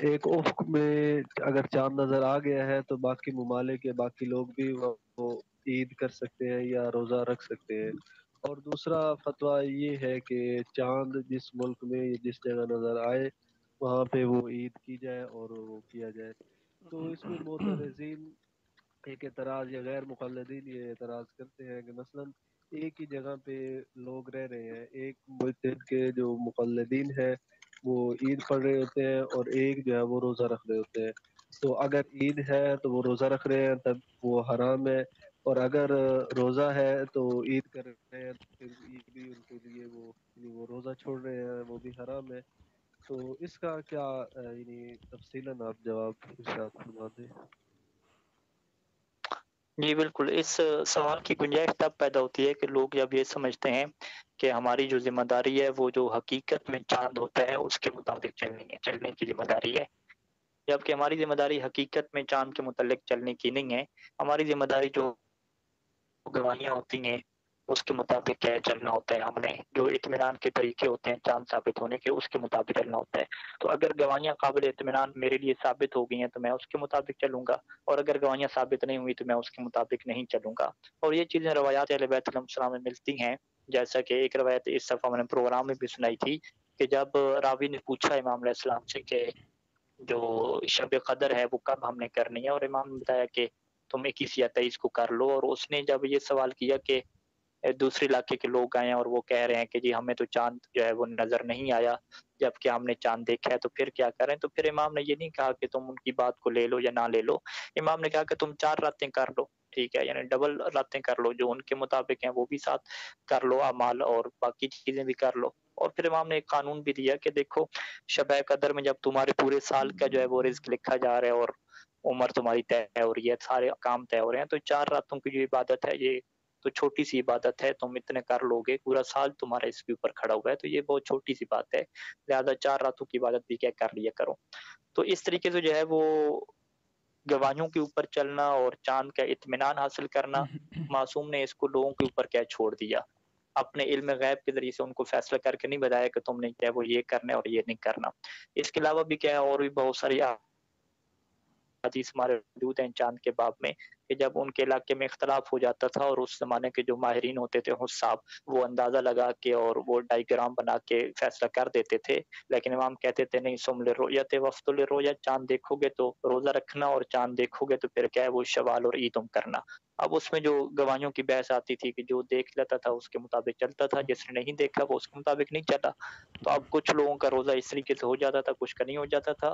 ایک افق میں اگر چاند نظر آ گیا ہے تو باقی ممالک یا باقی لوگ بھی وہ عید کر سکتے ہیں یا روزہ رکھ سکتے ہیں، اور دوسرا فتویٰ یہ ہے کہ چاند جس ملک میں یا جس جگہ نظر آئے وہاں پہ وہ عید کی جائے اور وہ کیا جائے۔ تو اس میں معترضین ایک اعتراض یا غیر مقلدین یہ اعتراض کرتے ہیں کہ مثلا ایک ہی جگہ پہ لوگ رہ رہے ہیں، ایک مجتہد کے جو مقلدین ہے وہ عید پڑھ رہے ہوتے ہیں اور ایک جو ہے وہ روزہ رکھ رہے ہوتے ہیں، تو اگر عید ہے تو وہ روزہ رکھ رہے ہیں تب وہ حرام ہے، اور اگر روزہ ہے تو عید کر رہے ہیں تو پھر عید بھی ان کے لیے وہ روزہ چھوڑ رہے ہیں، وہ بھی حرام ہے۔ تو اس کا کیا یعنی تفصیلاً آپ جواب ارشاد فرما دیں۔ جی بالکل، اس سوال کی گنجائش تب پیدا ہوتی ہے کہ لوگ جب یہ سمجھتے ہیں کہ ہماری جو ذمہ داری ہے وہ جو حقیقت میں چاند ہوتا ہے اس کے مطابق چلنے کی ذمہ داری ہے، جبکہ ہماری ذمہ داری حقیقت میں چاند کے متعلق چلنے کی نہیں ہے۔ ہماری ذمہ داری جو گواہیاں ہوتی ہیں اس کے مطابق کیا چلنا ہوتا ہے، ہم نے جو اطمینان کے طریقے ہوتے ہیں چاند ثابت ہونے کے اس کے مطابق چلنا ہوتا ہے۔ تو اگر گواہیاں قابل اطمینان میرے لیے ثابت ہو گئی ہیں تو میں اس کے مطابق چلوں گا، اور اگر گواہیاں ثابت نہیں ہوئی تو میں اس کے مطابق نہیں چلوں گا۔ اور یہ چیزیں روایات اہل بیت علیہ السلام میں ملتی ہیں، جیسا کہ ایک روایت اس دفعہ میں نے پروگرام میں بھی سنائی تھی کہ جب راوی نے پوچھا امام علیہ السلام سے کہ جو شب قدر ہے وہ کب ہم نے کرنی ہے، اور امام نے بتایا کہ تم 21 یا 23 کو کر لو، اور اس نے جب یہ سوال کیا کہ دوسرے علاقے کے لوگ آئے ہیں اور وہ کہہ رہے ہیں کہ جی ہمیں تو چاند جو ہے وہ نظر نہیں آیا جبکہ ہم نے چاند دیکھا ہے، تو پھر کیا کریں؟ تو پھر امام نے یہ نہیں کہا کہ تم ان کی بات کو لے لو یا نہ لے لو، امام نے کہا کہ تم 4 راتیں کر لو، ٹھیک ہے، یعنی ڈبل راتیں کر لو، جو ان کے مطابق ہیں وہ بھی ساتھ کر لو اعمال اور باقی چیزیں بھی کر لو۔ اور پھر امام نے ایک قانون بھی دیا کہ دیکھو شب قدر میں جب تمہارے پورے سال کا جو ہے وہ رزق لکھا جا رہا ہے اور عمر تمہاری طے ہو رہی ہے، سارے کام طے ہو رہے ہیں، تو 4 راتوں کی جو عبادت ہے یہ تو چھوٹی سی عبادت ہے، تم اتنے کر لو گے، پورا سال تمہارا اس کے اوپر کھڑا ہوا ہے، تو یہ بہت چھوٹی سی بات ہے، لہذا 4 راتوں کی عبادت بھی کیا کر لیا کرو۔ تو اس طریقے سے جو ہے وہ گواہیوں کے اوپر چلنا اور چاند کا اطمینان حاصل کرنا، معصوم نے اس کو لوگوں کے اوپر کیا چھوڑ دیا، اپنے علم غیب کے ذریعے سے ان کو فیصلہ کر کے نہیں بتایا کہ تم نے کیا وہ یہ کرنا ہے اور یہ نہیں کرنا۔ اس کے علاوہ بھی کیا ہے اور بھی بہت ساری حدیث ہمارے موجود ہیں چاند کے باب میں کہ جب ان کے علاقے میں اختلاف ہو جاتا تھا اور اس زمانے کے جو ماہرین ہوتے تھے حساب، وہ اندازہ لگا کے اور وہ ڈائیگرام بنا کے فیصلہ کر دیتے تھے، لیکن امام کہتے تھے نہیں، سم للرؤیت وفط للرؤیہ، چاند دیکھو گے تو روزہ رکھنا اور چاند دیکھو گے تو پھر کیا ہے وہ شوال اور عیدم کرنا۔ اب اس میں جو گواہیوں کی بحث آتی تھی کہ جو دیکھ لیتا تھا اس کے مطابق چلتا تھا، جس نے نہیں دیکھا وہ اس کے مطابق نہیں چلا، تو اب کچھ لوگوں کا روزہ اس طریقے سے ہو جاتا تھا، کچھ کا نہیں ہو جاتا تھا۔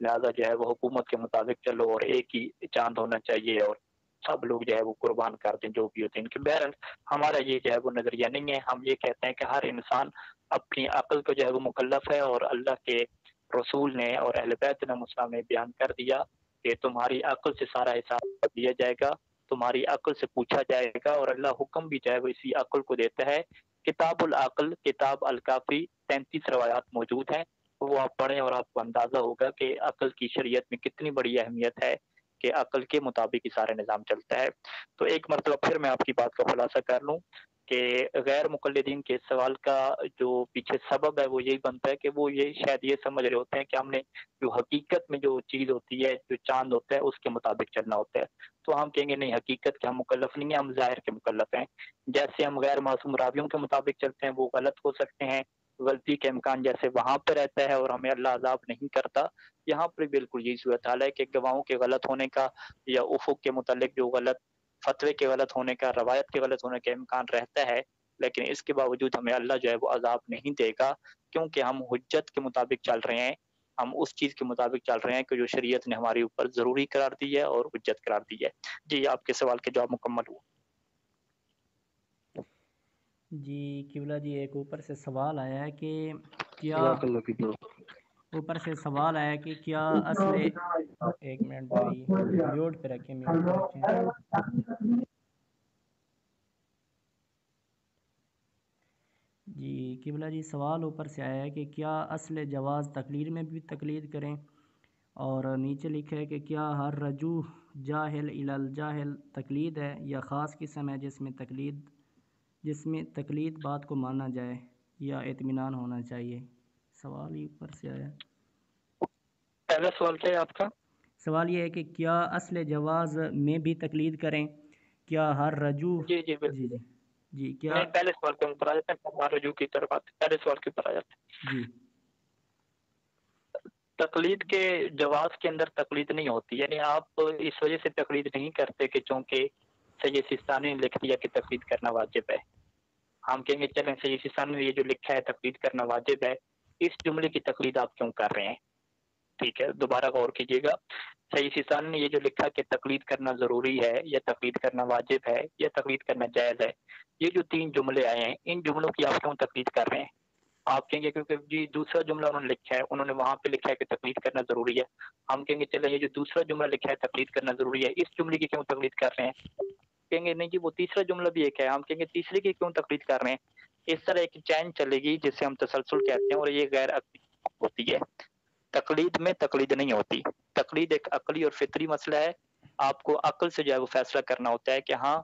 لہٰذا جو ہے وہ حکومت کے مطابق چلو اور ایک ہی چاند ہونا چاہیے اور سب لوگ جو ہے وہ قربان کر دیں جو بھی ہوتے ہیں ان کے۔ بہرحال ہمارا یہ جو ہے وہ نظریہ نہیں ہے، ہم یہ کہتے ہیں کہ ہر انسان اپنی عقل کو جو ہے وہ مکلف ہے، اور اللہ کے رسول نے اور اہل بیت علیہم السلام نے بیان کر دیا کہ تمہاری عقل سے سارا حساب دیا جائے گا، تمہاری عقل سے پوچھا جائے گا، اور اللہ حکم بھی جو ہے وہ اسی عقل کو دیتا ہے۔ کتاب العقل، کتاب الکافی، 33 روایات موجود ہیں، وہ آپ پڑھیں اور آپ کو اندازہ ہوگا کہ عقل کی شریعت میں کتنی بڑی اہمیت ہے کہ عقل کے مطابق ہی سارا نظام چلتا ہے۔ تو ایک مرتبہ پھر میں آپ کی بات کا خلاصہ کر لوں کہ غیر مقلدین کے سوال کا جو پیچھے سبب ہے وہ یہی بنتا ہے کہ وہ یہ شاید یہ سمجھ رہے ہوتے ہیں کہ ہم نے جو حقیقت میں جو چیز ہوتی ہے، جو چاند ہوتا ہے، اس کے مطابق چلنا ہوتا ہے۔ تو ہم کہیں گے نہیں، حقیقت کے ہم مکلف نہیں ہیں، ہم ظاہر کے مکلف ہیں۔ جیسے ہم غیر معصوم راویوں کے مطابق چلتے ہیں، وہ غلط ہو سکتے ہیں، غلطی کے امکان جیسے وہاں پہ رہتا ہے اور ہمیں اللہ عذاب نہیں کرتا، یہاں پر بالکل یہی صورتحال ہے کہ گواہوں کے غلط ہونے کا یا افق کے متعلق جو غلط فتوے کے غلط ہونے کا، روایت کے غلط ہونے کا امکان رہتا ہے، لیکن اس کے باوجود ہمیں اللہ جو ہے وہ عذاب نہیں دے گا، کیونکہ ہم حجت کے مطابق چل رہے ہیں، ہم اس چیز کے مطابق چل رہے ہیں کہ جو شریعت نے ہمارے اوپر ضروری قرار دی ہے اور حجت قرار دی ہے۔ جی آپ کے سوال کے جواب مکمل ہوا۔ جی قبلہ جی، ایک اوپر سے سوال آیا ہے کہ کیا جزاک اللہ کی دعا۔ اوپر سے سوال آیا کہ کیا اصل، ایک منٹ بھائی میوٹ پہ رکھیں، میوٹ پہ رکھیں۔ جی قبلہ جی، سوال اوپر سے آیا ہے کہ کیا اصل جواز تقلید میں بھی تقلید کریں، اور نیچے لکھا ہے کہ کیا ہر رجوع جاہل الی الجاہل تقلید ہے یا خاص قسم ہے جس میں تقلید بات کو مانا جائے یا اطمینان ہونا چاہیے۔ سوال ہی اوپر سے آیا ہے۔ پہلا سوال کیا ہے آپ کا؟ سوال یہ ہے کہ کیا اصل جواز میں بھی تقلید کریں، کیا ہر رجوع، جی جی بالکل۔ جی جی کیا، نہیں، پہلے سوال کے اوپر آ جاتے ہیں، ہمارے رجوع کی طرف آتے ہیں، پہلے سوال کے اوپر آ جاتے ہیں۔ جی تقلید کے جواز کے اندر تقلید نہیں ہوتی، یعنی آپ اس وجہ سے تقلید نہیں کرتے کہ چونکہ سید سیستانی نے لکھ دیا کہ تقلید کرنا واجب ہے۔ ہم کہیں گے چلیں سید سیستانی نے یہ جو لکھا ہے تقلید کرنا واجب ہے، اس جملے کی تقلید آپ کیوں کر رہے ہیں؟ ٹھیک ہے، دوبارہ غور کیجیے گا۔ سید سیستانی نے یہ جو لکھا کہ تقلید کرنا ضروری ہے یا تقلید کرنا واجب ہے یا تقلید کرنا جائز ہے، یہ جو 3 جملے آئے ہیں، ان جملوں کی آپ کیوں تقلید کر رہے ہیں؟ آپ کہیں گے کیونکہ جی دوسرا جملہ انہوں نے لکھا ہے، انہوں نے وہاں پہ لکھا ہے کہ تقلید کرنا ضروری ہے۔ ہم کہیں گے چلیں یہ جو دوسرا جملہ لکھا ہے تقلید کرنا ضروری ہے، اس جملے کی کیوں تقلید کر رہے ہیں؟ کہیں گے نہیں جی وہ تیسرا جملہ بھی ایک ہے، ہم کہیں گے تیسرے کی کیوں تقلید کر رہے ہیں؟ اس طرح ایک چین چلے گی جسے ہم تسلسل کہتے ہیں، اور یہ غیر عقلی ہوتی ہے۔ تقلید میں تقلید نہیں ہوتی، تقلید ایک عقلی اور فطری مسئلہ ہے۔ آپ کو عقل سے جو ہے وہ فیصلہ کرنا ہوتا ہے کہ ہاں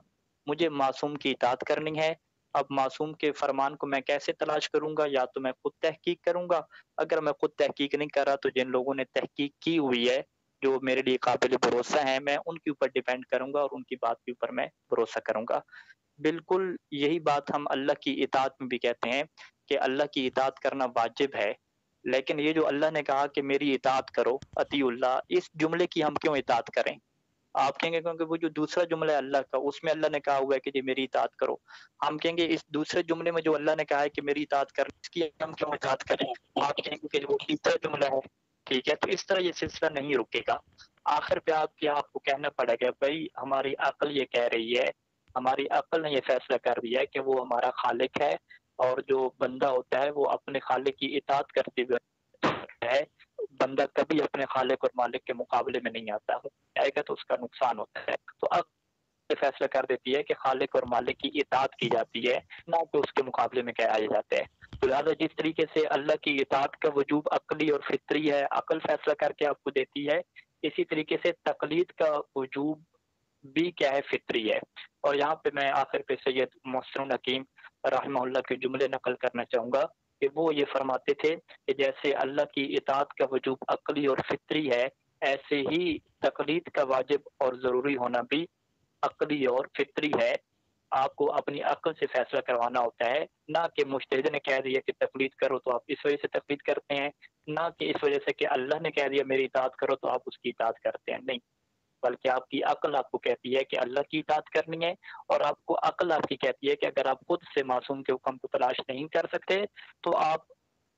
مجھے معصوم کی اطاعت کرنی ہے۔ اب معصوم کے فرمان کو میں کیسے تلاش کروں گا؟ یا تو میں خود تحقیق کروں گا، اگر میں خود تحقیق نہیں کر رہا تو جن لوگوں نے تحقیق کی ہوئی ہے جو میرے لیے قابل بھروسہ ہیں، میں ان کے اوپر ڈیپینڈ کروں گا اور ان کی بات کے اوپر میں بھروسہ کروں گا۔ بالکل یہی بات ہم اللہ کی اطاعت میں بھی کہتے ہیں کہ اللہ کی اطاعت کرنا واجب ہے، لیکن یہ جو اللہ نے کہا کہ میری اطاعت کرو، اطیع اللہ، اس جملے کی ہم کیوں اطاعت کریں؟ آپ کہیں گے کیونکہ وہ جو دوسرا جملہ ہے اللہ کا، اس میں اللہ نے کہا ہوا ہے کہ جی میری اطاعت کرو۔ ہم کہیں گے اس دوسرے جملے میں جو اللہ نے کہا ہے کہ میری اطاعت کرو، اس کی ہم کیوں اطاعت کریں؟ آپ کہیں گے کہ وہ تیسرا جملہ ہے، ٹھیک ہے۔ تو اس طرح یہ سلسلہ نہیں رکے گا، آخر پہ آپ کو کہنا پڑے گا بھائی ہماری عقل یہ کہہ رہی ہے، ہماری عقل نے یہ فیصلہ کر دیا ہے کہ وہ ہمارا خالق ہے، اور جو بندہ ہوتا ہے وہ اپنے خالق کی اطاعت کرتے ہوئے ہے، بندہ کبھی اپنے خالق اور مالک کے مقابلے میں نہیں آتا، آئے گا تو اس کا نقصان ہوتا ہے۔ تو اب یہ فیصلہ کر دیتی ہے کہ خالق اور مالک کی اطاعت کی جاتی ہے، نہ کہ اس کے مقابلے میں کیا آیا جاتا ہے۔ تو لہٰذا جس طریقے سے اللہ کی اطاعت کا وجوب عقلی اور فطری ہے، عقل فیصلہ کر کے آپ کو دیتی ہے، اسی طریقے سے تقلید کا وجوب بھی کیا ہے، فطری ہے۔ اور یہاں پہ میں آخر پہ سید محسن حکیم رحمہ اللہ کے جملے نقل کرنا چاہوں گا کہ وہ یہ فرماتے تھے کہ جیسے اللہ کی اطاعت کا وجوب عقلی اور فطری ہے، ایسے ہی تقلید کا واجب اور ضروری ہونا بھی عقلی اور فطری ہے۔ آپ کو اپنی عقل سے فیصلہ کروانا ہوتا ہے، نہ کہ مجتہد نے کہہ دیا کہ تقلید کرو تو آپ اس وجہ سے تقلید کرتے ہیں، نہ کہ اس وجہ سے کہ اللہ نے کہہ دیا میری اطاعت کرو تو آپ اس کی اطاعت کرتے ہیں، نہیں، بلکہ آپ کی عقل آپ کو کہتی ہے کہ اللہ کی اطاعت کرنی ہے، اور آپ کو عقل آپ کی کہتی ہے کہ اگر آپ خود سے معصوم کے حکم کو تلاش نہیں کر سکتے تو آپ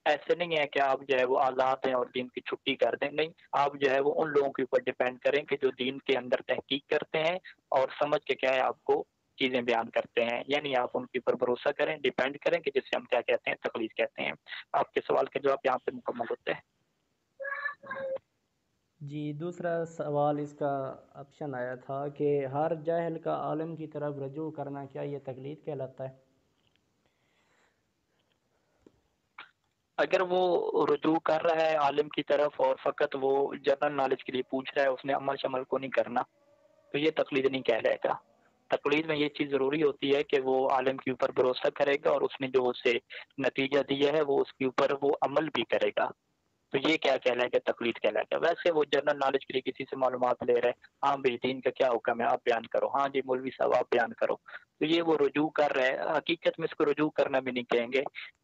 ایسے نہیں ہے کہ آپ جو ہے وہ آزاد ہیں اور دین کی چھٹی کر دیں، نہیں، آپ جو ہے وہ ان لوگوں کے اوپر ڈیپینڈ کریں کہ جو دین کے اندر تحقیق کرتے ہیں اور سمجھ کے کیا ہے آپ کو چیزیں بیان کرتے ہیں، یعنی آپ ان کے اوپر بھروسہ کریں، ڈیپینڈ کریں، کہ جس سے ہم کیا کہتے ہیں، تقلید کہتے ہیں۔ آپ کے سوال کے جواب یہاں پہ مکمل ہوتے ہیں۔ جی دوسرا سوال اس کا آپشن آیا تھا کہ ہر جاہل کا عالم کی طرف رجوع کرنا کیا یہ تقلید کہلاتا ہے؟ اگر وہ رجوع کر رہا ہے عالم کی طرف اور فقط وہ جنرل نالج کے لیے پوچھ رہا ہے، اس نے عمل شمل کو نہیں کرنا، تو یہ تقلید نہیں کہلائے گا۔ تقلید میں یہ چیز ضروری ہوتی ہے کہ وہ عالم کے اوپر بھروسہ کرے گا اور اس نے جو اسے نتیجہ دیا ہے وہ اس کے اوپر وہ عمل بھی کرے گا، تو یہ کیا کہلائے گا؟ تقلید کہلائے گا۔ ویسے وہ جنرل نالج کے لیے کسی سے معلومات لے رہے ہیں، ہاں بھائی دین کا کیا حکم ہے، آپ بیان کرو، ہاں جی مولوی صاحب آپ بیان کرو، تو یہ وہ رجوع کر رہے ہیں۔ حقیقت میں اس کو رجوع کرنا بھی نہیں کہیں گے،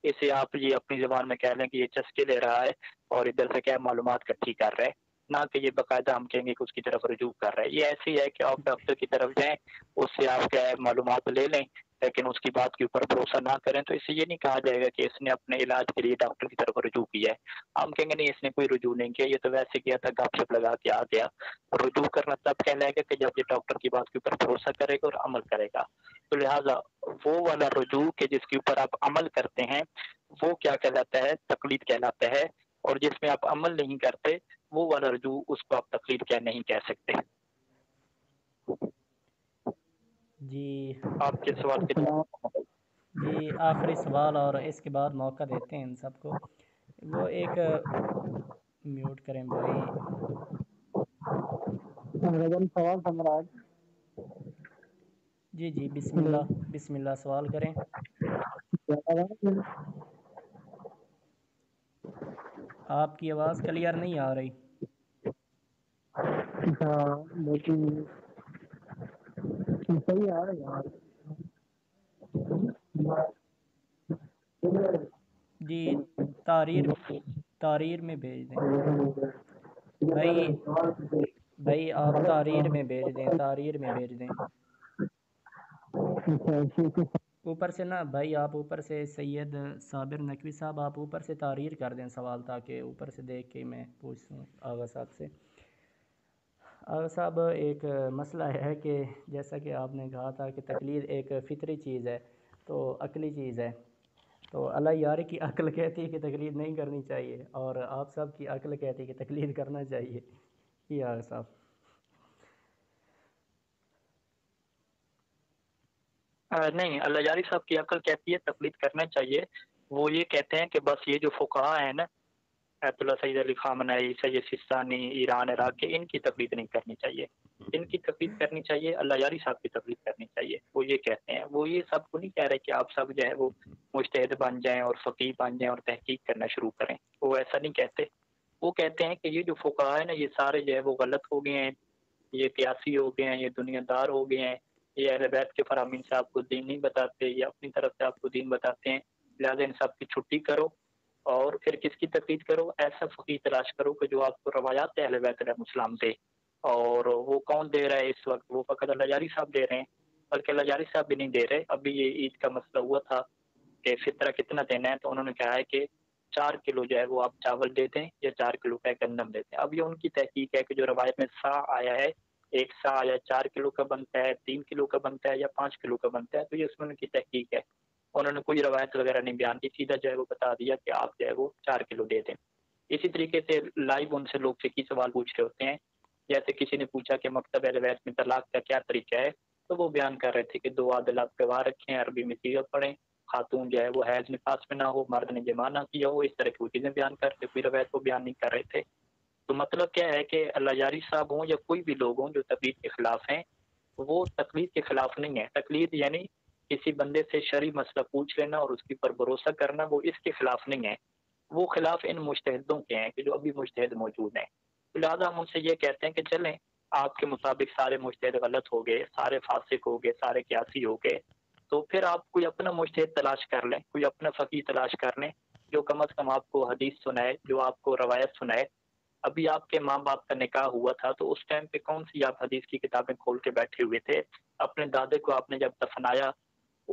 اسے آپ یہ اپنی زبان میں کہہ لیں کہ یہ چسکے لے رہا ہے اور ادھر سے کیا معلومات اکٹھی کر رہے ہیں، نہ کہ یہ باقاعدہ ہم کہیں گے کہ اس کی طرف رجوع کر رہے ہیں۔ یہ ایسے ہی ہے کہ آپ ڈاکٹر کی طرف جائیں، اس سے آپ کیا ہے معلومات لے لیں، لیکن اس کی بات کے اوپر بھروسہ نہ کریں، تو اس سے یہ نہیں کہا جائے گا کہ اس نے اپنے علاج کے لیے ڈاکٹر کی طرف رجوع کیا ہے۔ ہم کہیں گے نہیں، اس نے کوئی رجوع نہیں کیا، یہ تو ویسے کیا تھا، گپ شپ لگا کے آ گیا۔ رجوع کرنا تب کہلائے گا کہ جب یہ ڈاکٹر کی بات کے اوپر بھروسہ کرے گا اور عمل کرے گا۔ تو لہٰذا وہ والا رجوع کہ جس کے اوپر آپ عمل کرتے ہیں وہ کیا کہلاتا ہے؟ تقلید کہلاتا ہے، اور جس میں آپ عمل نہیں کرتے وہ والا رجوع اس کو آپ تقلید کیا نہیں کہہ سکتے۔ جی آپ کے سوال کے جواب۔ جی آخری سوال اور اس کے بعد موقع دیتے ہیں ان سب کو، وہ ایک میوٹ کریں بھائی۔ سوال تھا میرا آج۔ جی جی بسم اللہ، بسم اللہ سوال کریں۔ آپ کی آواز کلیئر نہیں آ رہی۔ لیکن صحیح آ رہی ہے۔ جی تحریر میں بھیج دیں بھائی آپ تحریر میں بھیج دیں، تحریر میں بھیج دیں اوپر سے نا بھائی، آپ اوپر سے سید صابر نقوی صاحب آپ اوپر سے تحریر کر دیں سوال، تاکہ اوپر سے دیکھ کے میں پوچھوں آغا صاحب سے۔ آغا صاحب ایک مسئلہ ہے کہ جیسا کہ آپ نے کہا تھا کہ تقلید ایک فطری چیز ہے، تو عقلی چیز ہے، تو اللہ یار کی عقل کہتی ہے کہ تقلید نہیں کرنی چاہیے، اور آپ سب کی عقل کہتی ہے کہ تقلید کرنا چاہیے، یہ آغا صاحب۔ نہیں، اللہ جاری صاحب کی عقل کہتی ہے تقلید کرنا چاہیے۔ وہ یہ کہتے ہیں کہ بس یہ جو فقہاء ہیں نا، ایت اللہ سید علی خامنئی، سید سستانی، ایران عراق کے، ان کی تقلید نہیں کرنی چاہیے، ان کی تقلید کرنی چاہیے، اللہ جاری صاحب کی تقلید کرنی چاہیے۔ وہ یہ کہتے ہیں، وہ یہ سب کو نہیں کہہ رہے کہ آپ سب جو ہے وہ مجتہد بن جائیں اور فقیہ بن جائیں اور تحقیق کرنا شروع کریں، وہ ایسا نہیں کہتے۔ وہ کہتے ہیں کہ یہ جو فقہاء ہیں نا، یہ سارے جو ہے وہ غلط ہو گئے ہیں، یہ قیاسی ہو گئے ہیں، یہ دنیا دار ہو گئے ہیں، یہ اہل بیت کے فرامین سے آپ کو دین نہیں بتاتے، یہ اپنی طرف سے آپ کو دین بتاتے ہیں، لہٰذا ان سب کی چھٹی کرو اور پھر کس کی تقلید کرو؟ ایسا فقیہ تلاش کرو کہ جو آپ کو روایات اہل بیت علیہ السلام دے۔ اور وہ کون دے رہا ہے اس وقت؟ وہ فقط اللہ جاری صاحب دے رہے ہیں، بلکہ اللہ جاری صاحب بھی نہیں دے رہے۔ ابھی یہ عید کا مسئلہ ہوا تھا کہ فطرہ کتنا دینا ہے، تو انہوں نے کہا ہے کہ 4 کلو جو ہے وہ آپ چاول دے دیں یا 4 کلو کا گندم دے دیں۔ اب یہ ان کی تحقیق ہے کہ جو روایت میں سا آیا ہے، ایک سا یا 4 کلو کا بنتا ہے، 3 کلو کا بنتا ہے یا 5 کلو کا بنتا ہے، تو یہ اس میں ان کی تحقیق ہے۔ انہوں نے کوئی روایت وغیرہ نہیں بیان کی، سیدھا جو ہے وہ بتا دیا کہ آپ جو ہے وہ 4 کلو دے دیں۔ اسی طریقے سے لائیو ان سے لوگ فقہی سوال پوچھ رہے ہوتے ہیں، جیسے کسی نے پوچھا کہ مکتب اہل بیت میں طلاق کا کیا طریقہ ہے، تو وہ بیان کر رہے تھے کہ 2 عادل آپ گواہ رکھیں، عربی میں سیرت پڑھیں، خاتون جو ہے وہ حیض نفاس میں نہ ہو، مرد نے جماع نہ کیا ہو، اس طرح کی وہ چیزیں بیان کر رہے، کوئی روایت کو بیان نہیں کر رہے تھے۔ تو مطلب کیا ہے کہ اللہ جاری صاحب ہوں یا کوئی بھی لوگ ہوں جو تقلید کے خلاف ہیں، وہ تقلید کے خلاف نہیں ہے۔ تقلید یعنی کسی بندے سے شرعی مسئلہ پوچھ لینا اور اس کے اوپر بھروسہ کرنا، وہ اس کے خلاف نہیں ہے، وہ خلاف ان مجتہدوں کے ہیں کہ جو ابھی مجتہد موجود ہیں۔ لہٰذا ہم ان سے یہ کہتے ہیں کہ چلیں، آپ کے مطابق سارے مجتہد غلط ہو گئے، سارے فاسق ہو گئے، سارے قیاسی ہو گئے، تو پھر آپ کوئی اپنا مجتہد تلاش کر لیں، کوئی اپنا فقیہ تلاش کر لیں جو کم از کم آپ کو حدیث سنائے، جو آپ کو روایت سنائے۔ ابھی آپ کے ماں باپ کا نکاح ہوا تھا تو اس ٹائم پہ کون سی آپ حدیث کی کتابیں کھول کے بیٹھے ہوئے تھے؟ اپنے دادے کو آپ نے جب دفنایا،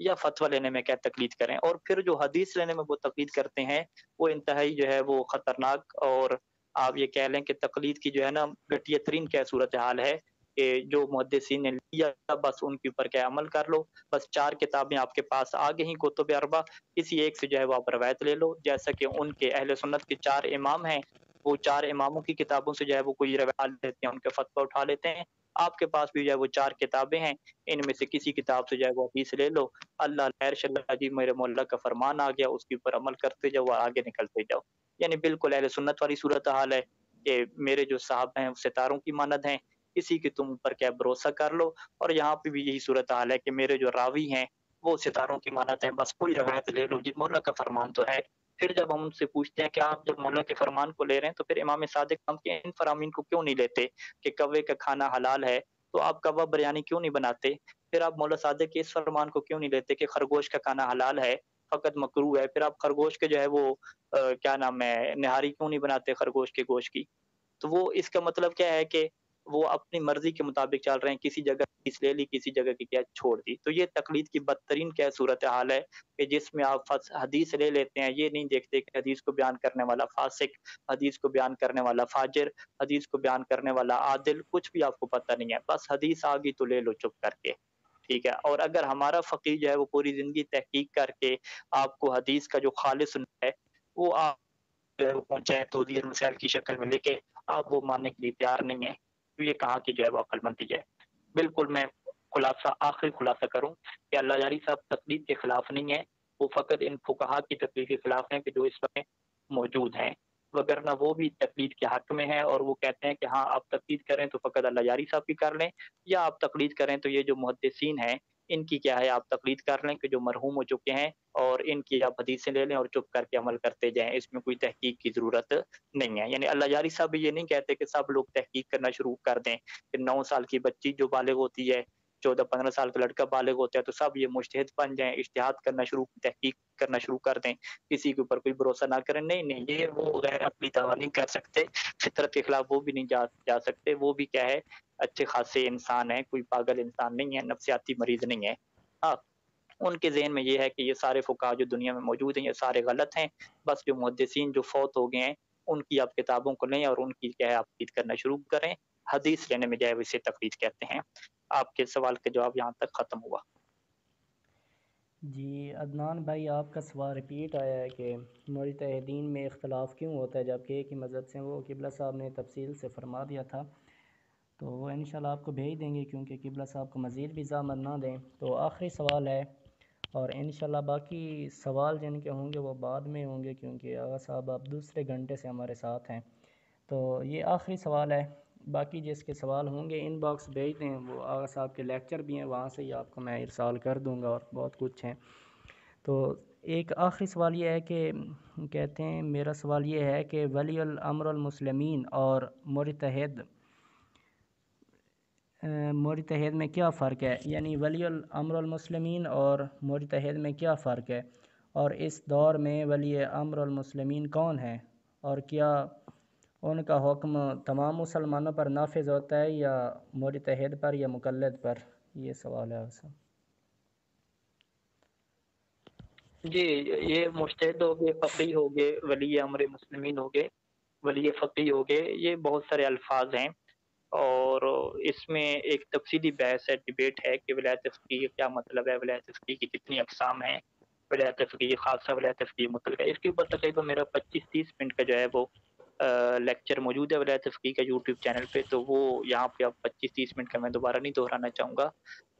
یا فتویٰ لینے میں کیا تقلید کریں. اور پھر جو حدیث لینے میں وہ تقلید کرتے ہیں وہ انتہائی جو ہے وہ خطرناک، اور آپ یہ کہہ لیں کہ تقلید کی جو ہے نا گھٹیا ترین کیا صورتحال ہے کہ جو محدثین نے لیا بس ان کے اوپر کیا عمل کر لو. بس 4 کتابیں آپ کے پاس آ گئی، کتب اربع، کسی ایک سے جو ہے وہ آپ روایت لے لو. جیسا کہ ان کے اہل سنت کے 4 امام ہیں، وہ 4 اماموں کی کتابوں سے جو ہے وہ کوئی روایت لیتے ہیں، ان کے فتویٰ اٹھا لیتے ہیں. آپ کے پاس بھی جو ہے وہ 4 کتابیں ہیں، ان میں سے کسی کتاب سے جو ہے وہ حدیث لے لو. اللہ خیر شاء جی میرے مولا کا فرمان آ گیا، اس کے اوپر عمل کرتے جاؤ اور آگے نکلتے جاؤ. یعنی بالکل اہل سنت والی صورتحال ہے کہ میرے جو صاحب ہیں ستاروں کی مانند ہیں، کسی کی تم پر کیا بھروسہ کر لو. اور یہاں پہ بھی یہی صورتحال ہے کہ میرے جو راوی ہیں وہ ستاروں کی مانند ہیں، بس کوئی روایت لے لو جی مولا کا فرمان تو ہے. پھر جب ہم ان سے پوچھتے ہیں کہ آپ جب مولا کے فرمان کو لے رہے ہیں تو پھر امام صادق ہم کے ان فرامین کو کیوں نہیں لیتے کہ کوے کا کھانا حلال ہے تو آپ کوا بریانی کیوں نہیں بناتے؟ پھر آپ مولا صادق کے اس فرمان کو کیوں نہیں لیتے کہ خرگوش کا کھانا حلال ہے فقط مکروہ ہے؟ پھر آپ خرگوش کے جو ہے وہ کیا نام ہے نہاری کیوں نہیں بناتے خرگوش کے گوشت کی؟ تو وہ اس کا مطلب کیا ہے کہ وہ اپنی مرضی کے مطابق چل رہے ہیں، کسی جگہ حدیث لے لی، کسی جگہ کی کیا چھوڑ دی. تو یہ تقلید کی بدترین کیا صورتحال ہے کہ جس میں آپ حدیث لے لیتے ہیں، یہ نہیں دیکھتے کہ حدیث کو بیان کرنے والا فاسق، حدیث کو بیان کرنے والا فاجر، حدیث کو بیان کرنے والا عادل، کچھ بھی آپ کو پتہ نہیں ہے. بس حدیث آ گئی تو لے لو چپ کر کے، ٹھیک ہے. اور اگر ہمارا فقیہ جو ہے وہ پوری زندگی تحقیق کر کے آپ کو حدیث کا جو خالص ہے وہ آپ جو ہے وہ پہنچائے تو دیر مسائل کی شکل میں لے کے آپ وہ ماننے کے لیے تیار نہیں ہے، تو یہ کہاں کی جو ہے وہ عقل مندی ہے. بالکل میں آخری خلاصہ کروں کہ اللہ جاری صاحب تقلید کے خلاف نہیں ہے، وہ فقط ان فقہا کی تقلید کے خلاف ہیں کہ جو اس وقت موجود ہیں، وگرنہ وہ بھی تقلید کے حق میں ہیں. اور وہ کہتے ہیں کہ ہاں آپ تقلید کریں تو فقط اللہ جاری صاحب کی کر لیں، یا آپ تقلید کریں تو یہ جو محدثین ہیں ان کی کیا ہے آپ تقلید کر لیں کہ جو مرحوم ہو چکے ہیں، اور ان کی آپ حدیثیں لے لیں اور چپ کر کے عمل کرتے جائیں، اس میں کوئی تحقیق کی ضرورت نہیں ہے. یعنی اللہ جاری صاحب یہ نہیں کہتے کہ سب لوگ تحقیق کرنا شروع کر دیں کہ 9 سال کی بچی جو بالغ ہوتی ہے، 14-15 سال کا لڑکا بالغ ہوتا ہے تو سب یہ مجتہد بن جائیں، اجتہاد کرنا شروع، تحقیق کرنا شروع کر دیں، کسی کے اوپر کوئی بھروسہ نہ کریں. نہیں نہیں، یہ وہ غیر اپنی دعویٰ نہیں کر سکتے، فطرت کے خلاف وہ بھی نہیں جا سکتے. وہ بھی کیا ہے اچھے خاصے انسان ہیں، کوئی پاگل انسان نہیں ہے، نفسیاتی مریض نہیں ہے. ہاں ان کے ذہن میں یہ ہے کہ یہ سارے فقہا جو دنیا میں موجود ہیں یہ سارے غلط ہیں، بس جو محدثین جو فوت ہو گئے ہیں ان کی آپ کتابوں کو لیں اور ان کی کیا ہے آپ تقلید کرنا شروع کریں. حدیث لینے میں جائے اسے تقلید کہتے ہیں. آپ کے سوال کا جواب یہاں تک ختم ہوا. جی عدنان بھائی، آپ کا سوال ریپیٹ آیا ہے کہ مجتہدین میں اختلاف کیوں ہوتا ہے جبکہ ایک ہی مذہب سے؟ وہ قبلہ صاحب نے تفصیل سے فرما دیا تھا، تو وہ انشاءاللہ آپ کو بھیج دیں گے کیونکہ قبلہ صاحب کو مزید بھی زحمت نہ دیں. تو آخری سوال ہے، اور انشاءاللہ باقی سوال جن کے ہوں گے وہ بعد میں ہوں گے کیونکہ آغا صاحب آپ دوسرے گھنٹے سے ہمارے ساتھ ہیں. تو یہ آخری سوال ہے، باقی جس کے سوال ہوں گے ان باکس بھیج دیں، وہ آغا صاحب کے لیکچر بھی ہیں وہاں سے ہی آپ کو میں ارسال کر دوں گا، اور بہت کچھ ہیں. تو ایک آخری سوال یہ ہے کہ کہتے ہیں میرا سوال یہ ہے کہ ولی الامر المسلمین اور مرتحد میں کیا فرق ہے؟ یعنی ولی الامر المسلمین اور مرتحد میں کیا فرق ہے؟ اور اس دور میں ولی امر المسلمین کون ہیں؟ اور کیا ان کا حکم تمام مسلمانوں پر نافذ ہوتا ہے یا مرتحد پر یا مقلد پر؟ یہ سوال ہے آپ سے. جی یہ مجتہد ہو گئے، فقیہ ہو گئے، ولی امر مسلمین ہو گئے، ولی فقیہ ہو گئے، یہ بہت سارے الفاظ ہیں اور اس میں ایک تفصیلی بحث ہے، ڈیبیٹ ہے کہ ولایت فقیہ کیا مطلب ہے، ولایت فقیہ کی کتنی اقسام ہیں، ولایت فقیہ خاصہ، ولایت فقیہ مطلقہ. اس کے اوپر تقریباً میرا 25-30 منٹ کا جو ہے وہ لیکچر موجود ہے ولایت فقیہ کا یوٹیوب چینل پہ، تو وہ یہاں پہ اب 25-30 منٹ کا میں دوبارہ نہیں دہرانا چاہوں گا.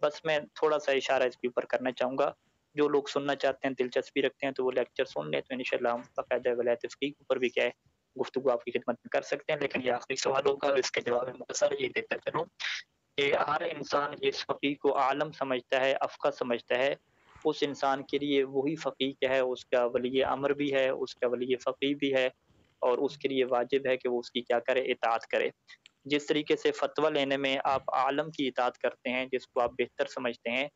بس میں تھوڑا سا اشارہ اس کے اوپر کرنا چاہوں گا. جو لوگ سننا چاہتے ہیں، دلچسپی رکھتے ہیں تو وہ لیکچر سن لیں، تو انشاءاللہ ہم باقاعدہ ولایت فقیہ کے اوپر بھی کیا ہے گفتگو آپ کی خدمت میں کر سکتے ہیں. لیکن یہ آخری سوال ہوگا اور اس کے جواب میں مختصر یہ دیتا چلوں کہ ہر انسان اس فقیہ کو عالم سمجھتا ہے، افقہ سمجھتا ہے. اس انسان کے لیے وہی فقیہ کیا ہے، اس کا ولی امر بھی ہے، اس کا ولی فقیہ بھی ہے، اور اس کے لیے واجب ہے کہ وہ اس کی کیا کرے، اطاعت کرے. جس طریقے سے فتویٰ لینے میں آپ عالم کی اطاعت کرتے ہیں جس کو آپ بہتر سمجھتے ہیں،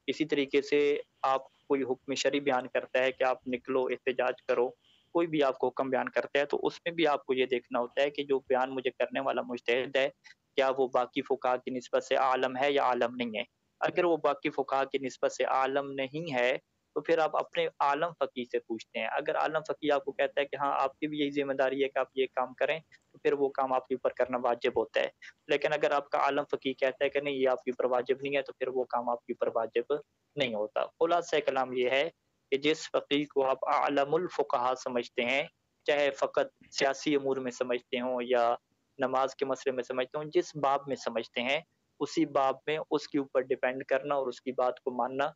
اسی طریقے سے آپ کوئی حکم شرعی بیان کرتا ہے کہ آپ نکلو احتجاج کرو، کوئی بھی آپ کو حکم بیان کرتا ہے تو اس میں بھی آپ کو یہ دیکھنا ہوتا ہے کہ جو بیان مجھے کرنے والا مجتہد ہے کیا وہ باقی فقہا کی نسبت سے عالم ہے یا عالم نہیں ہے. اگر وہ باقی فقہا کی نسبت سے عالم نہیں ہے تو پھر آپ اپنے عالم فقیہ سے پوچھتے ہیں. اگر عالم فقیہ آپ کو کہتا ہے کہ ہاں آپ کی بھی یہی ذمہ داری ہے کہ آپ یہ کام کریں تو پھر وہ کام آپ کے اوپر کرنا واجب ہوتا ہے. لیکن اگر آپ کا عالم فقیہ کہتا ہے کہ نہیں یہ آپ کے اوپر واجب نہیں ہے تو پھر وہ کام آپ کے اوپر واجب نہیں ہوتا. خلاصہ کلام یہ ہے کہ جس فقیہ کو آپ اعلم الفقہا سمجھتے ہیں، چاہے فقط سیاسی امور میں سمجھتے ہوں یا نماز کے مسئلے میں سمجھتے ہوں، جس باب میں سمجھتے ہیں اسی باب میں اس کے اوپر ڈیپینڈ کرنا اور اس کی بات کو ماننا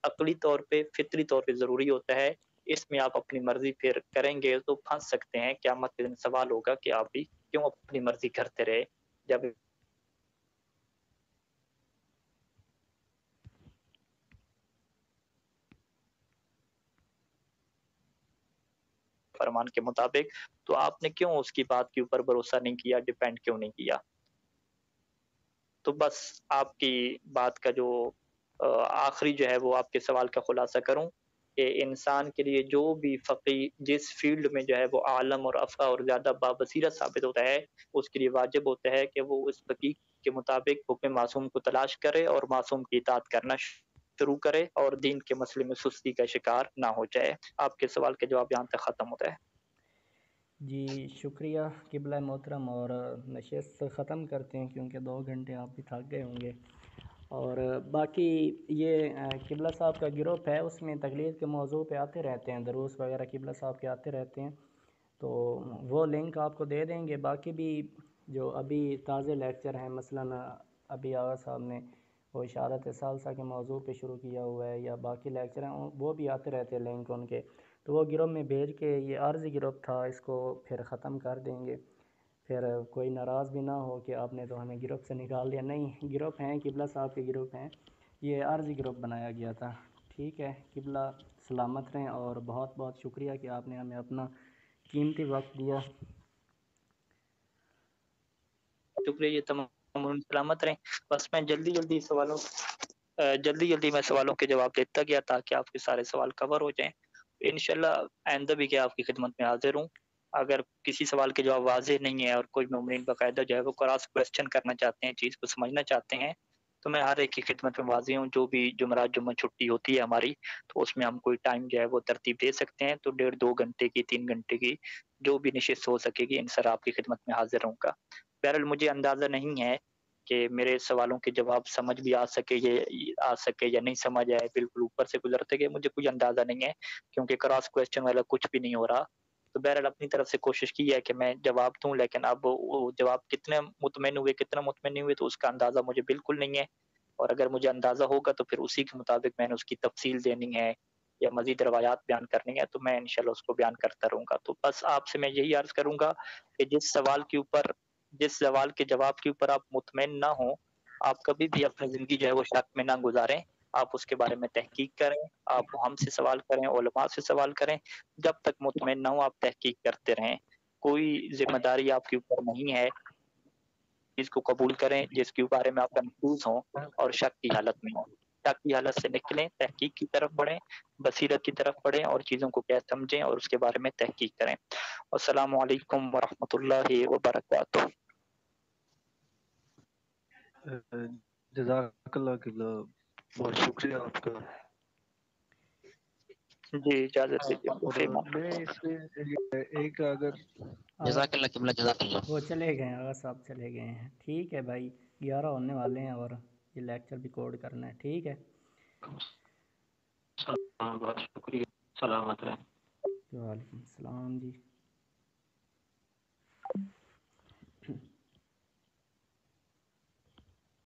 عقلی طور پہ فطری طور پہ ضروری ہوتا ہے. اس میں آپ اپنی مرضی پھر کریں گے تو پھنس سکتے ہیں. قیامت کے دن سوال ہوگا کہ آپ بھی کیوں اپنی مرضی کرتے رہے جب فرمان کے مطابق، تو آپ نے کیوں اس کی بات کے اوپر بھروسہ نہیں کیا، ڈیپینڈ کیوں نہیں کیا. تو بس آپ کی بات کا جو آخری جو ہے وہ آپ کے سوال کا خلاصہ کروں کہ انسان کے لیے جو بھی فقی جس فیلڈ میں جو ہے وہ عالم اور افقہ اور زیادہ بابصیرت ثابت ہوتا ہے، اس کے لیے واجب ہوتا ہے کہ وہ اس فقی کے مطابق حکم معصوم کو تلاش کرے اور معصوم کی اطاعت کرنا شروع کرے اور دین کے مسئلے میں سستی کا شکار نہ ہو جائے. آپ کے سوال کے جواب یہاں تک ختم ہوتا ہے. جی شکریہ قبلہ محترم، اور نشست ختم کرتے ہیں کیونکہ 2 گھنٹے آپ بھی تھک گئے ہوں گے. اور باقی یہ قبلہ صاحب کا گروپ ہے، اس میں تقلید کے موضوع پہ آتے رہتے ہیں، دروس وغیرہ قبلہ صاحب کے آتے رہتے ہیں، تو وہ لنک آپ کو دے دیں گے. باقی بھی جو ابھی تازہ لیکچر ہیں، مثلاً ابھی آغا صاحب نے وہ اشارت ثالثہ کے موضوع پہ شروع کیا ہوا ہے، یا باقی لیکچر ہیں وہ بھی آتے رہتے ہیں لنک ان کے، تو وہ گروپ میں بھیج کے، یہ عارضی گروپ تھا، اس کو پھر ختم کر دیں گے. پھر کوئی ناراض بھی نہ ہو کہ آپ نے تو ہمیں گروپ سے نکال دیا. نہیں، گروپ ہیں، قبلہ صاحب کے گروپ ہیں، یہ عارضی گروپ بنایا گیا تھا. ٹھیک ہے، قبلہ سلامت رہیں، اور بہت بہت شکریہ کہ آپ نے ہمیں اپنا قیمتی وقت دیا. شکریہ، یہ تمام سلامت رہیں. بس میں جلدی میں سوالوں کے جواب دیتا گیا تاکہ آپ کے سارے سوال کور ہو جائیں. انشاءاللہ آئندہ بھی کہ آپ کی خدمت میں حاضر ہوں. اگر کسی سوال کے جواب واضح نہیں ہے اور کوئی مومنین باقاعدہ جو ہے وہ کراس کویسچن کرنا چاہتے ہیں، چیز کو سمجھنا چاہتے ہیں، تو میں ہر ایک کی خدمت میں حاضر ہوں. جو بھی جمعرات جمعہ چھٹی ہوتی ہے ہماری، تو اس میں ہم کوئی ٹائم جو ہے وہ ترتیب دے سکتے ہیں، تو 1.5-2 گھنٹے کی 3 گھنٹے کی جو بھی نشست ہو سکے گی، ان سر آپ کی خدمت میں حاضر رہوں گا. بہرحال مجھے اندازہ نہیں ہے کہ میرے سوالوں کے جواب سمجھ بھی آ سکے یا نہیں سمجھ آئے، بالکل اوپر سے گزرتے گئے، مجھے کوئی اندازہ نہیں ہے کیونکہ کراس کویسچن والا کچھ بھی نہیں ہو رہا. تو بہرحال اپنی طرف سے کوشش کی ہے کہ میں جواب دوں، لیکن اب وہ جواب کتنے مطمئن ہوئے کتنا مطمئن نہیں ہوئے تو اس کا اندازہ مجھے بالکل نہیں ہے. اور اگر مجھے اندازہ ہوگا تو پھر اسی کے مطابق میں نے اس کی تفصیل دینی ہے یا مزید روایات بیان کرنی ہے، تو میں انشاءاللہ اس کو بیان کرتا رہوں گا. تو بس آپ سے میں یہی عرض کروں گا کہ جس سوال کے جواب کے اوپر آپ مطمئن نہ ہوں، آپ کبھی بھی اپنی زندگی جو ہے وہ شک میں نہ گزاریں. آپ اس کے بارے میں تحقیق کریں، آپ ہم سے سوال کریں، علماء سے سوال کریں. جب تک مطمئن نہ ہو آپ تحقیق کرتے رہیں. کوئی ذمہ داری آپ کے اوپر نہیں ہے، اس کو قبول کریں جس کے بارے میں آپ کنفیوز ہوں اور شک کی حالت میں ہوں. شک کی حالت سے نکلیں، تحقیق کی طرف بڑھیں، بصیرت کی طرف بڑھیں اور چیزوں کو کیا سمجھیں اور اس کے بارے میں تحقیق کریں. السلام علیکم ورحمۃ اللہ وبرکاتہ. جزاک اللہ قبلہ، بہت شکریہ آپ کا. جی اجازت دیجیے اور خیمہ. میں اس میں ایک اگر جزاک اللہ قبلہ، جزاک اللہ. وہ چلے گئے ہیں، آغا صاحب چلے گئے ہیں. ٹھیک ہے بھائی، 11 ہونے والے ہیں اور یہ لیکچر بھی ریکارڈ کرنا ہے. ٹھیک ہے، بہت شکریہ، سلامت رہیں. وعلیکم السلام جی.